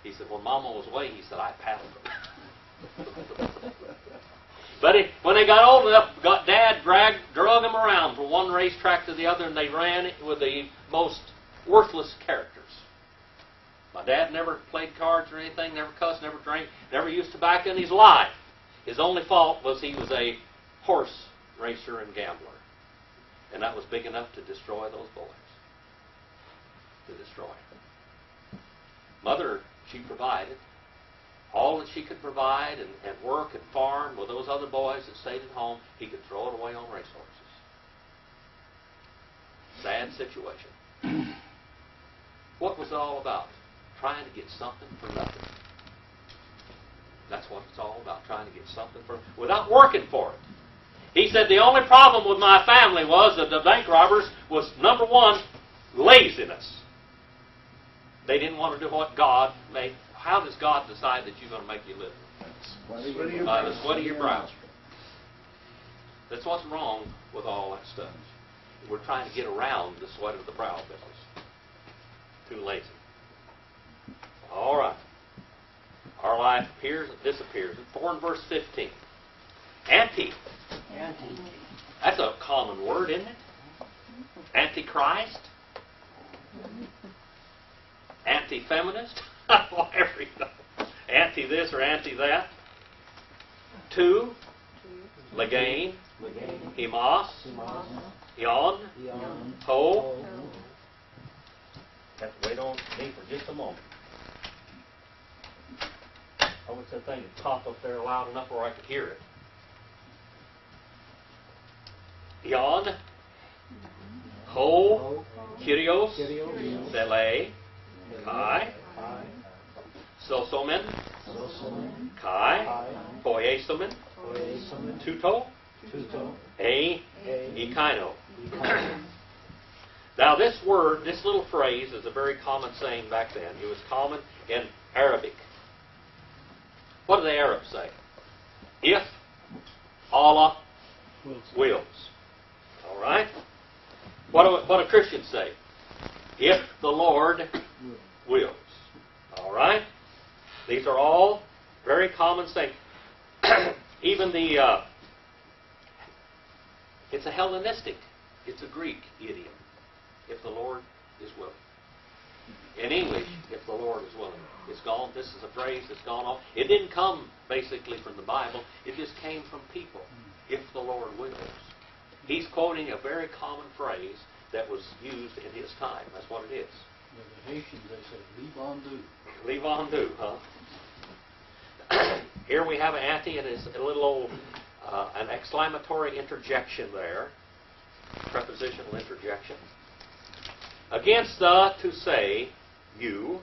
He said, when Mama was away, he said, I paddled them. But when they got old enough, Dad drug them around from one racetrack to the other, and they ran with the most worthless characters. My dad never played cards or anything, never cussed, never drank, never used tobacco in his life. His only fault was he was a horse racer and gambler. And that was big enough to destroy those boys. To destroy them. Mother, she provided all that she could provide and work and farm with those other boys that stayed at home. He could throw it away on racehorses. Sad situation. What was it all about? Trying to get something for nothing. That's what it's all about, trying to get something for without working for it. He said the only problem with my family was that the bank robbers was, number one, laziness. They didn't want to do what God made. How does God decide that you're going to make your living? By the sweat of your brow. That's what's wrong with all that stuff. We're trying to get around the sweat of the brow business. Too lazy. All right. Our life appears and disappears. 4 and verse 15. Anti. That's a common word, isn't it? Antichrist. Anti-feminist. Whatever you know. Anti this or anti that. 2. Legain. Himas. Yon. Ho. Have to wait on me for just a moment. I wish that thing would pop up there loud enough where I could hear it. Yon. Ho. Kyrios. Zele. Kai. Sosomen. Kai. Poiesomen. Tuto. A. Ikaino. Now this word, this little phrase is a very common saying back then. It was common in Arabic. What do the Arabs say? If Allah wills. All right? What do Christians say? If the Lord wills. All right? These are all very common sayings. Even it's a Hellenistic, it's a Greek idiom. If the Lord is willing. In English, if the Lord is willing. It's gone. This is a phrase that's gone off. It didn't come basically from the Bible. It just came from people. If the Lord wills. He's quoting a very common phrase that was used in his time. That's what it is. The Haitians, they say, leave on do. Leave on do, huh? Here we have an anti, and it's a little old, an exclamatory interjection there. Prepositional interjection. Against the, to say, you,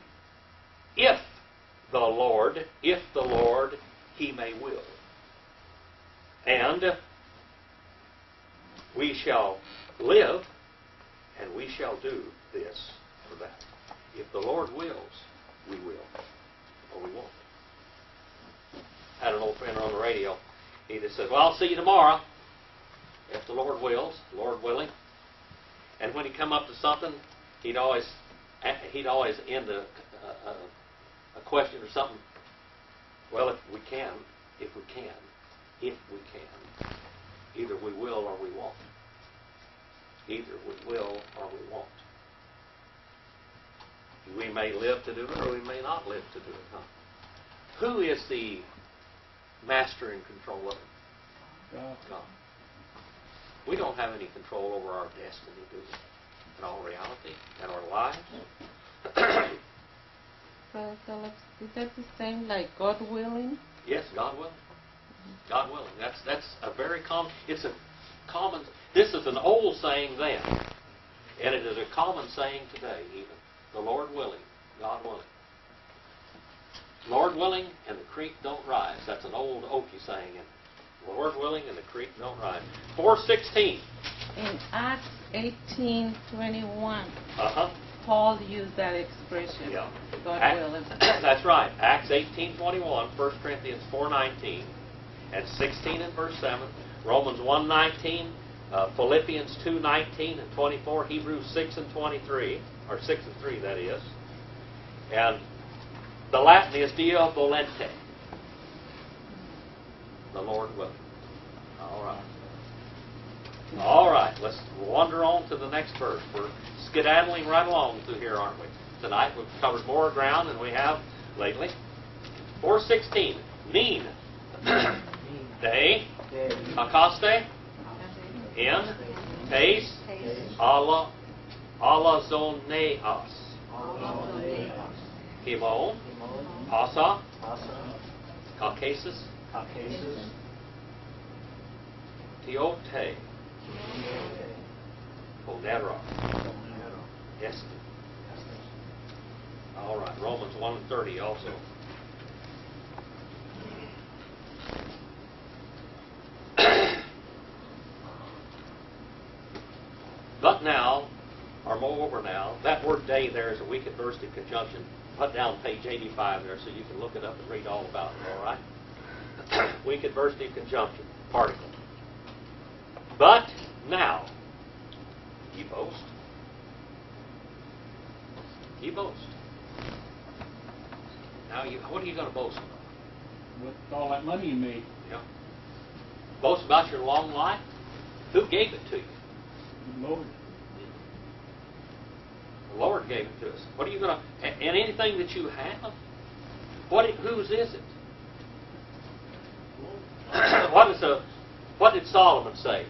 if the Lord, he may will. And we shall live, and we shall do this or that. If the Lord wills, we will, or we won't. I had an old friend on the radio. He just said, well, I'll see you tomorrow, if the Lord wills, Lord willing. And when he come up to something, he'd always end a question or something. Well, if we can. Either we will or we won't. Either we will or we won't. We may live to do it or we may not live to do it, huh? Who is the master and control of it? God. We don't have any control over our destiny, do we? In all reality, in our lives. Brother Phillips, is that the same like God willing? Yes, God willing. God willing. That's a very common. It's a common. This is an old saying then, and it is a common saying today. Even the Lord willing, God willing. Lord willing, and the creek don't rise. That's an old Okie saying. And Lord willing, and the creek don't rise. 4:16. In Acts 18:21, Uh-huh. Paul used that expression. Yeah. God willing. That's right. Acts 18:21, 1 Corinthians 4:19, and 16 in verse 7. Romans 1:19, Philippians 2:19 and 24, Hebrews 6 and 23, or 6 and 3 that is. And the Latin is Dio volente. The Lord will. All right. All right, let's wander on to the next verse. We're skedaddling right along through here, aren't we? Tonight we've covered more ground than we have lately. 4:16. Mean. De. Akaste. In. Pace. Allah. Alazoneas. Himon. Pasa. Caucasus. Tiote. Ponera. Este. All right, Romans 1:30 also. But now, or moreover now, that word day there is a weak adversative conjunction. Put down page 85 there so you can look it up and read all about it, all right? Weak adversative conjunction, particle. But now, ye boast. Ye boast. Now, what are you going to boast about? With all that money you made. Yeah. Boast about your long life? Who gave it to you? Lord. The Lord gave it to us. What are you going to... And anything that you have? Whose is it? What did Solomon say?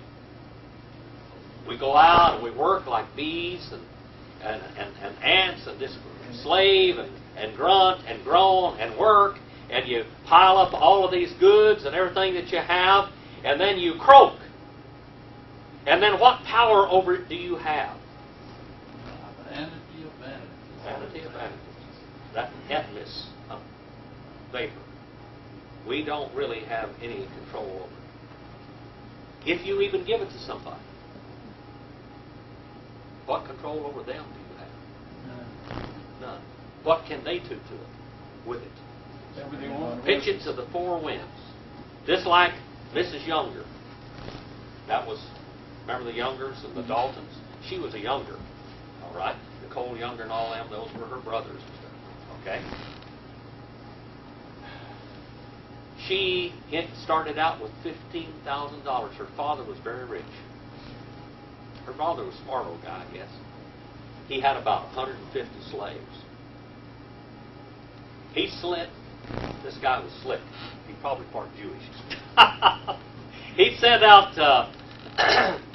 We go out and we work like bees and ants and just slave and grunt and groan and work, and you pile up all of these goods and everything that you have, and then you croak. And then what power over it do you have? Vanity of vanity. Vanity of vanity. That emptiness of vapor. We don't really have any control over it. If you even give it to somebody, what control over them do you have? None. What can they do to it, with it? Everything on Pitch it to the four winds. Just like Mrs. Younger. That was, remember the Youngers and the Daltons? She was a Younger, all right? Nicole Younger and all them, those were her brothers and stuff, okay? She started out with $15,000. Her father was very rich. Her father was a smart old guy, I guess. He had about 150 slaves. He slit. This guy was slick. He's probably part Jewish. He sent out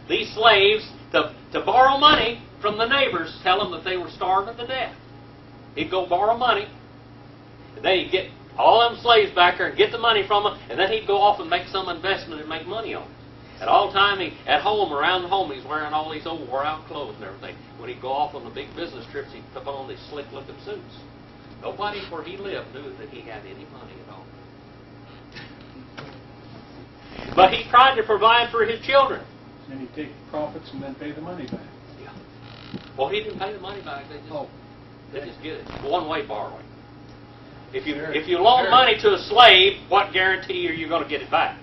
these slaves to borrow money from the neighbors, tell them that they were starving to death. He'd go borrow money, and then he'd get all them slaves back there and get the money from them, and then he'd go off and make some investment and make money on it. At all time, at home, around home, he's wearing all these old wore-out clothes and everything. When he'd go off on the big business trips, he'd put on these slick-looking suits. Nobody where he lived knew that he had any money at all. But he tried to provide for his children. And he'd take the profits and then pay the money back. Yeah. Well, he didn't pay the money back. They just get it. One-way borrowing. If you loan money to a slave, what guarantee are you going to get it back?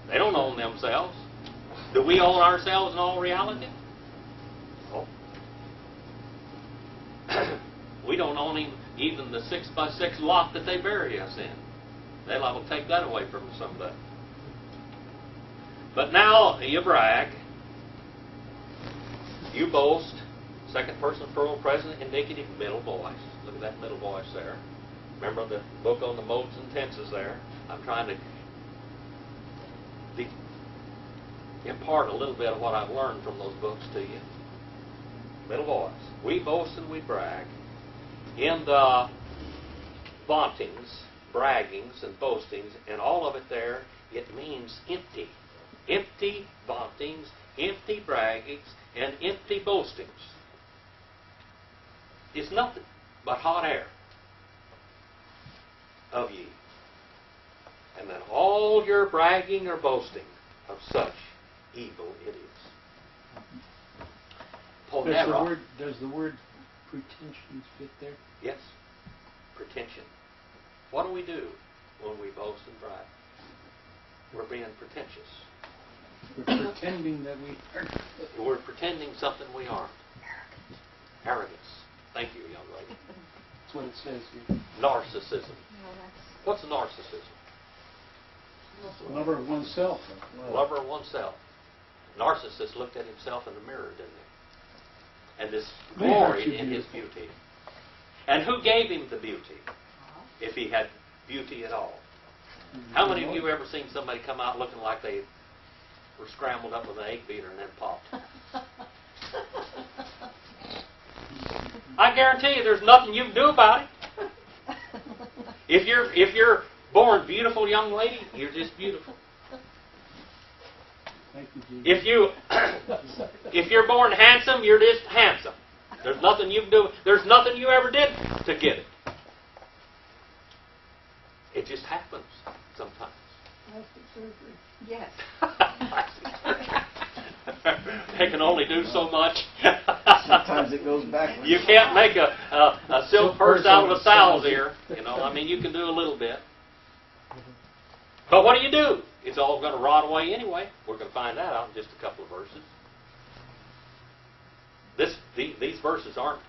They don't own themselves. Do we own ourselves in all reality? Oh. We don't own even the 6x6 lot that they bury us in. They'll liable to take that away from us someday. But now you brag, you boast, second person plural present indicative middle voice. Look at that middle voice there. Remember the book on the modes and tenses there? I'm trying to impart a little bit of what I've learned from those books to you. Middle voice. We boast and we brag in the vauntings, braggings, and boastings, and all of it there, it means empty. Empty vauntings, empty braggings, and empty boastings. It's nothing but hot air of ye. And then all your bragging or boasting of such evil it is. Does the word pretensions fit there? Yes. Pretension. What do we do when we boast and brag? We're being pretentious. We're pretending that we aren't. We're pretending something we aren't. Arrogance. Thank you, young lady. That's what it says here. Narcissism. What's narcissism? Lover of oneself. Lover of oneself. Narcissist looked at himself in the mirror, didn't he? And this gloried in his beauty. And who gave him the beauty? If he had beauty at all. How many of you ever seen somebody come out looking like they were scrambled up with an egg beater and then popped? I guarantee you there's nothing you can do about it. If you're born beautiful, young lady, you're just beautiful. Thank you, Jesus. If you're born handsome, you're just handsome. There's nothing you can do. There's nothing you ever did to get it. It just happens sometimes. Plastic surgery. Yes. They can only do so much. Sometimes it goes backwards. You can't make a silk purse out of a sow's ear. You know, I mean, you can do a little bit. But what do? It's all going to rot away anyway. We're going to find that out in just a couple of verses. These verses aren't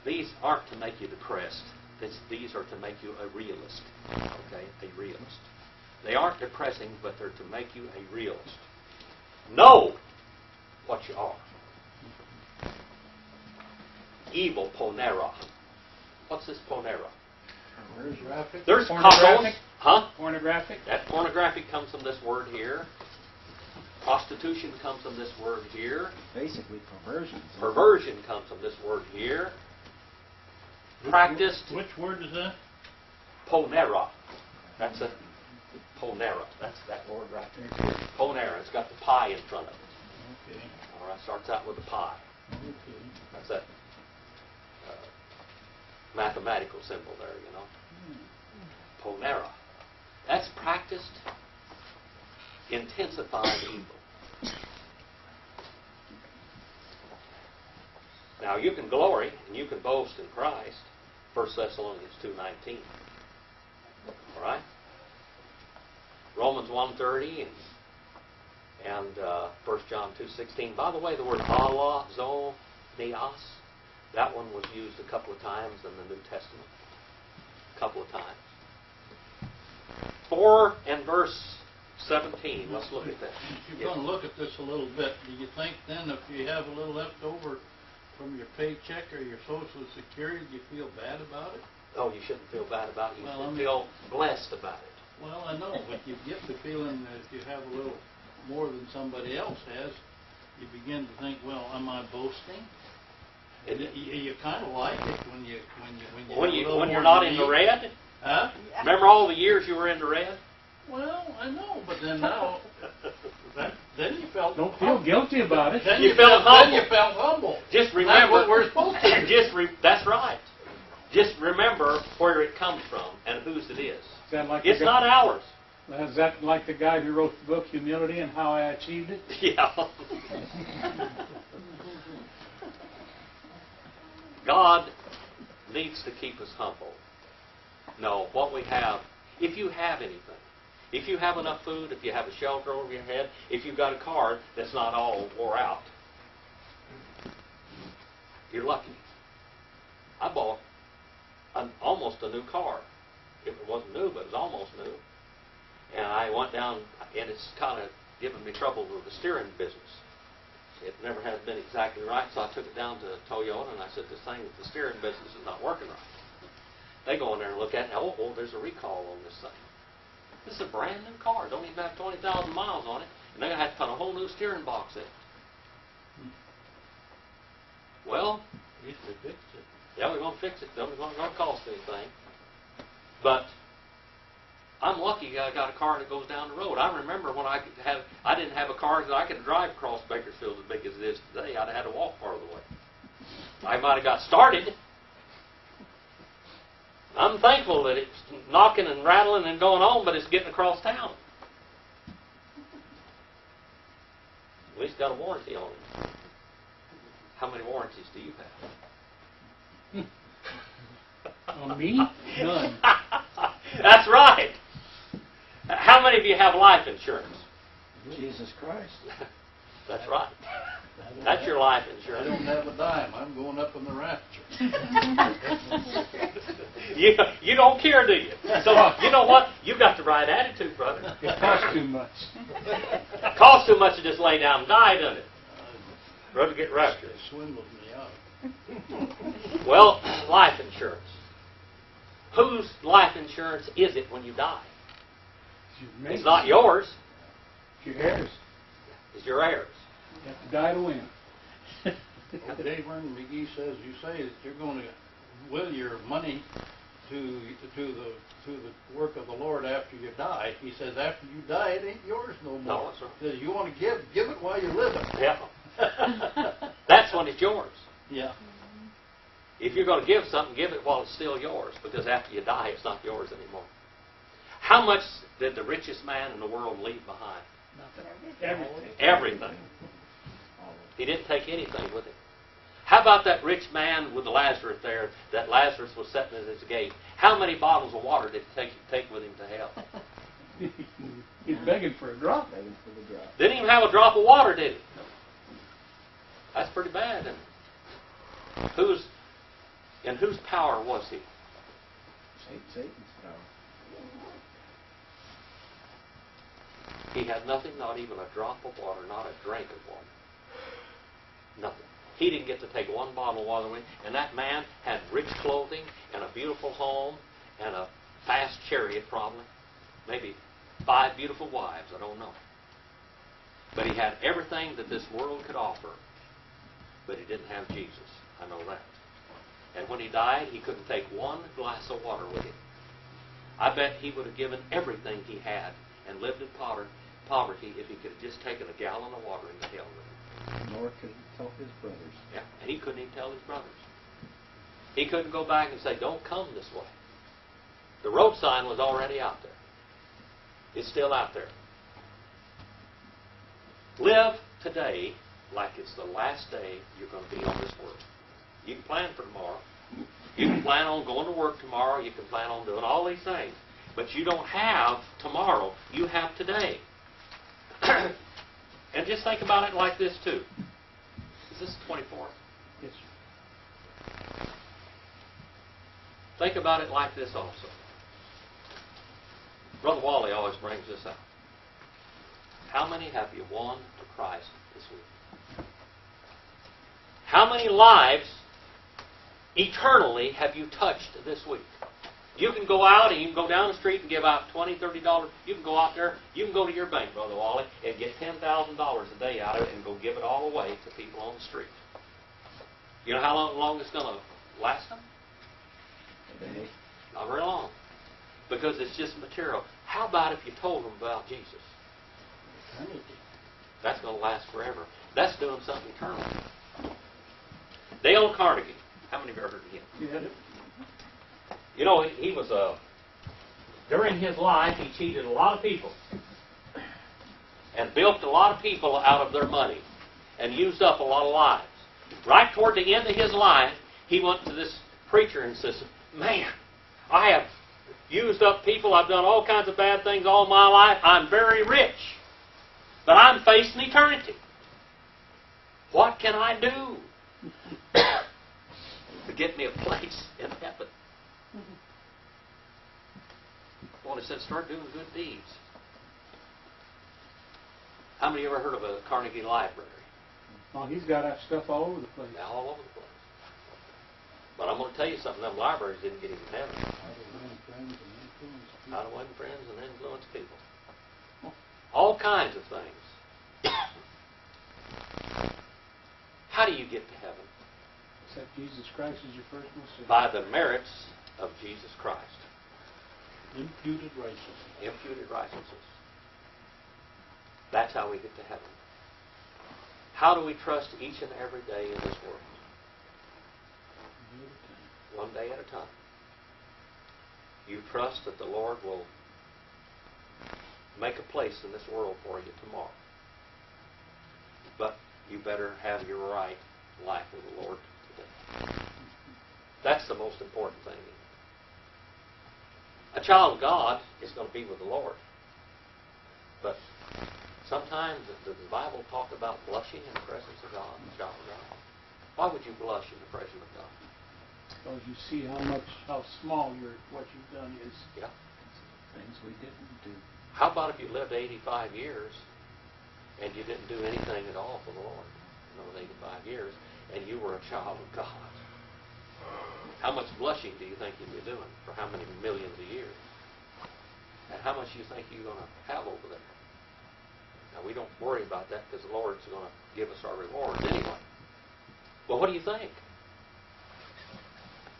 to make you depressed. These are to make you a realist. Okay, a realist. They aren't depressing, but they're to make you a realist. Know what you are. Evil ponera. What's this ponera? Pornographic. There's Pornographic. couples. Huh? Pornographic. That pornographic comes from this word here. Prostitution comes from this word here. Basically perversion. Perversion comes from this word here. Practiced. Which word is that? Ponera. That's a ponera. That's that word right there. Ponera. It's got the pie in front of it. Okay. All right. Starts out with a pie. Okay. That's that mathematical symbol there, you know. Ponera. That's practiced, intensified evil. Now you can glory and you can boast in Christ. 1 Thessalonians 2:19. All right. Romans 1:30 and 1 John 2:16. By the way, the word Allah, Zoneos, that one was used a couple of times in the New Testament. A couple of times. 4 and verse 17. Let's look at that. If you're going to look at this a little bit, do you think then if you have a little left over from your paycheck or your Social Security, do you feel bad about it? Oh, you shouldn't feel bad about it. You Well, should feel blessed about it. Well, I know, but you get the feeling that if you have a little more than somebody else has, you begin to think, well, am I boasting? You kind of like it when you have a little When you're more not than in the me. red. Huh? Remember all the years you were in the red? Well, I know, but then now, then you felt Don't feel guilty about it. Then You you felt felt humble. Then you felt humble. Just That's remember. what we're supposed to do. That's right. Just remember where it comes from and whose it is. Is that like It's the not ours. Is that like the guy who wrote the book Humility and How I Achieved It? Yeah. God needs to keep us humble. No, what we have, if you have anything, if you have enough food, if you have a shelter over your head, if you've got a car that's not all wore out, you're lucky. I bought almost a new car. It wasn't new, but it was almost new. And I went down, and it's kind of given me trouble with the steering business. It never has been exactly right, so I took it down to Toyota, and I said, this thing with the steering business is not working right. They go in there and look at it, and oh, there's a recall on this thing. This is a brand new car. Don't even have 20,000 miles on it, and they're going to have to put a whole new steering box in it. Well, At least they fixed it. yeah, we're going to fix it. It's not going to cost anything. But I'm lucky I got a car that goes down the road. I remember when I didn't have a car that I could drive across Bakersfield as big as it is today. I'd have had to walk part of the way. I might have got started. I'm thankful that it's knocking and rattling and going on, but it's getting across town. At least got a warranty on it. How many warranties do you have? On me? None. That's right. How many of you have life insurance? Jesus Christ. That's right. That's your life I insurance. don't have a dime. I'm going up in the rapture. You don't care, do you? So, you know what? You've got the right attitude, brother. It costs too much. It costs too much to just lay down and die, doesn't it? Brother, get raptured. They swindled me out. Well, life insurance. Whose life insurance is it when you die? It's not yours. It's your heirs. It's your heirs. You have to die to win. Dave Vernon McGee says you say that you're going to will your money to the work of the Lord after you die. He says after you die, it ain't yours no more. No, that's right. He says you want to give it while you're living. Yeah. That's when it's yours. Yeah. If you're going to give something, give it while it's still yours, because after you die, it's not yours anymore. How much did the richest man in the world leave behind? Everything. Everything. He didn't take anything with him. How about that rich man with Lazarus there, that Lazarus was sitting at his gate? How many bottles of water did he take with him to hell? He's begging for a drop. Begging for the drop. Didn't even have a drop of water, did he? That's pretty bad, isn't it? In whose power was he? Satan's power. He had nothing, not even a drop of water, not a drink of water. Nothing. He didn't get to take one bottle of water with him, and that man had rich clothing and a beautiful home and a fast chariot probably. Maybe 5 beautiful wives, I don't know. But he had everything that this world could offer, but he didn't have Jesus. I know that. And when he died, he couldn't take one glass of water with him. I bet he would have given everything he had and lived in poverty if he could have just taken a gallon of water into hell with him. Nor could he tell his brothers. Yeah, and he couldn't even tell his brothers. He couldn't go back and say, don't come this way. The road sign was already out there. It's still out there. Live today like it's the last day you're going to be on this world. You can plan for tomorrow. You can plan on going to work tomorrow. You can plan on doing all these things. But you don't have tomorrow. You have today. And just think about it like this, too. Is this the 24th? Yes. Think about it like this also. Brother Wally always brings this up. How many have you won to Christ this week? How many lives eternally have you touched this week? You can go out and you can go down the street and give out $20, $30. You can go out there, you can go to your bank, Brother Wally, and get $10,000 a day out of it and go give it all away to people on the street. You know how long it's going to last them? Not very long. Because it's just material. How about if you told them about Jesus? Eternity. That's going to last forever. That's doing something eternal. Dale Carnegie. How many of you ever heard of him? Yeah. You know, he was during his life, he cheated a lot of people and bilked a lot of people out of their money and used up a lot of lives. Right toward the end of his life, he went to this preacher and says, man, I have used up people. I've done all kinds of bad things all my life. I'm very rich, but I'm facing eternity. What can I do to get me a place in heaven? Well, he said, start doing good deeds. How many of you ever heard of a Carnegie Library? Oh, he's got that stuff all over the place. Yeah, all over the place. But I'm going to tell you something, them libraries didn't get him in heaven. How to win friends and influence people. All kinds of things. How do you get to heaven? Except Jesus Christ is your personal Savior. By the merits of Jesus Christ. Imputed righteousness. Imputed righteousness. That's how we get to heaven. How do we trust each and every day in this world? One day at a time. You trust that the Lord will make a place in this world for you tomorrow. But you better have your right life with the Lord today. That's the most important thing. A child of God is going to be with the Lord. But Sometimes does the Bible talk about blushing in the presence of God, child of God? Why would you blush in the presence of God? Because you see how small what you've done is. Yeah. Things we didn't do. How about if you lived 85 years and you didn't do anything at all for the Lord in those 85 years, and you were a child of God? How much blushing do you think you'd be doing for how many millions of years? And how much do you think you're going to have over there? Now, we don't worry about that because the Lord's going to give us our rewards anyway. But what do you think?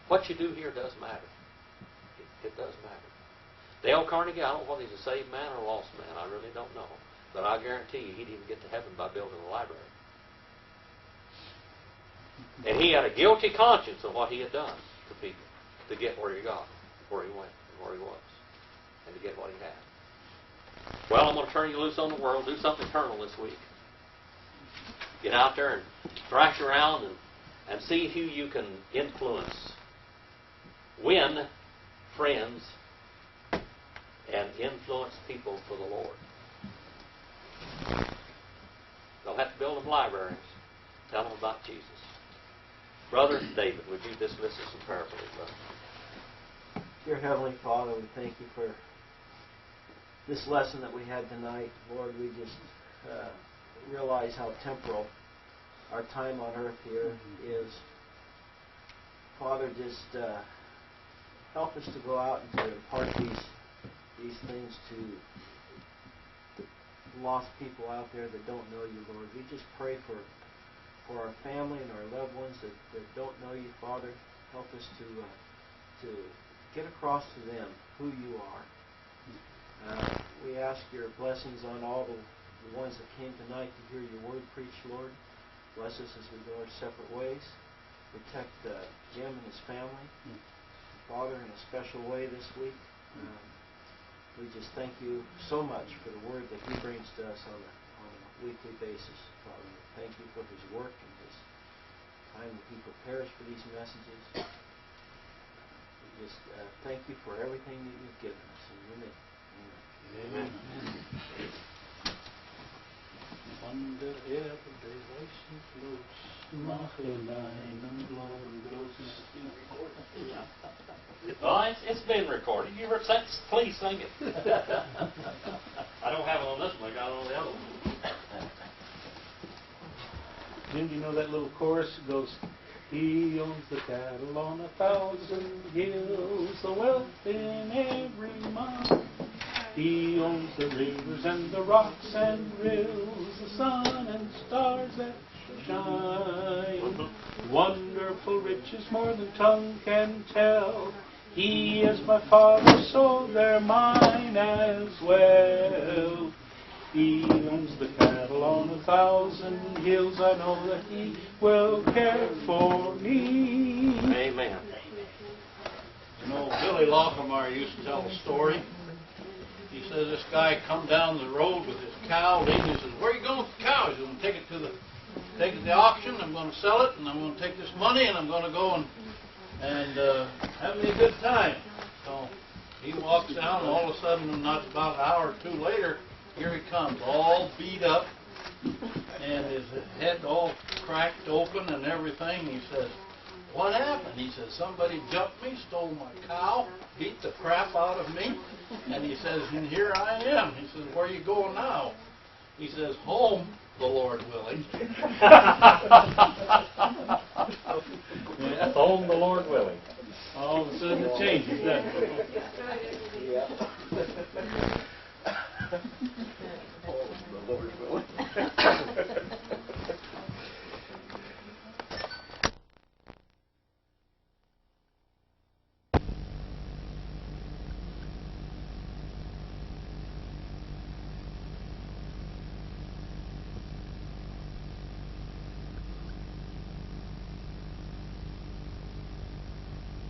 What you do here does matter. It does matter. Dale Carnegie, I don't know whether he's a saved man or a lost man. I really don't know. But I guarantee you he didn't get to heaven by building a library. And he had a guilty conscience of what he had done to people to get where he got, where he went, and where he was, and to get what he had. Well, I'm going to turn you loose on the world. Do something eternal this week. Get out there and thrash around and see who you can influence. Win friends and influence people for the Lord. They'll have to build them libraries. Tell them about Jesus. Brother David, would you dismiss us in prayer, please, brother? Dear Heavenly Father, we thank you for this lesson that we had tonight. Lord, we just realize how temporal our time on earth here is. Father, just help us to go out and to impart these things to lost people out there that don't know you, Lord. We just pray for our family and our loved ones that don't know you, Father. Help us to get across to them who you are. We ask your blessings on all the ones that came tonight to hear your word preached, Lord. Bless us as we go our separate ways. Protect Jim and his family. Father, in a special way this week. We just thank you so much for the word that he brings to us on a weekly basis, Father. Thank you for his work and his time that he prepares for these messages. We just thank you for everything that you've given us. In your name. Amen. Under every license floats, Nachhinein und Glauben groß. Oh, it's been recorded. You heard that? Please sing it. I don't have it on this one. I got it on the other one. Jim, do you know that little chorus? It goes, he owns the cattle on 1,000 hills, the wealth in every mine. He owns the rivers and the rocks and rills, the sun and stars that shine. Wonderful riches more than tongue can tell. He is my Father, so they're mine as well. He owns the cattle on 1,000 hills. I know that he will care for me. Amen. You know, Billy Lockemeyer used to tell a story. He says this guy come down the road with his cow. He says, "Where are you going with the cow?" He's going to take it to the auction. I'm going to sell it, and I'm going to take this money, and I'm going to go and have me a good time. So he walks down, and all of a sudden, not about an hour or two later, here he comes, all beat up, and his head all cracked open and everything. He says, "What happened?" He says, "Somebody jumped me, stole my cow, beat the crap out of me." And he says, "And here I am." He says, "Where are you going now?" He says, "Home, the Lord willing." That's home, the Lord willing. All of a sudden it changes, doesn't it? Yeah.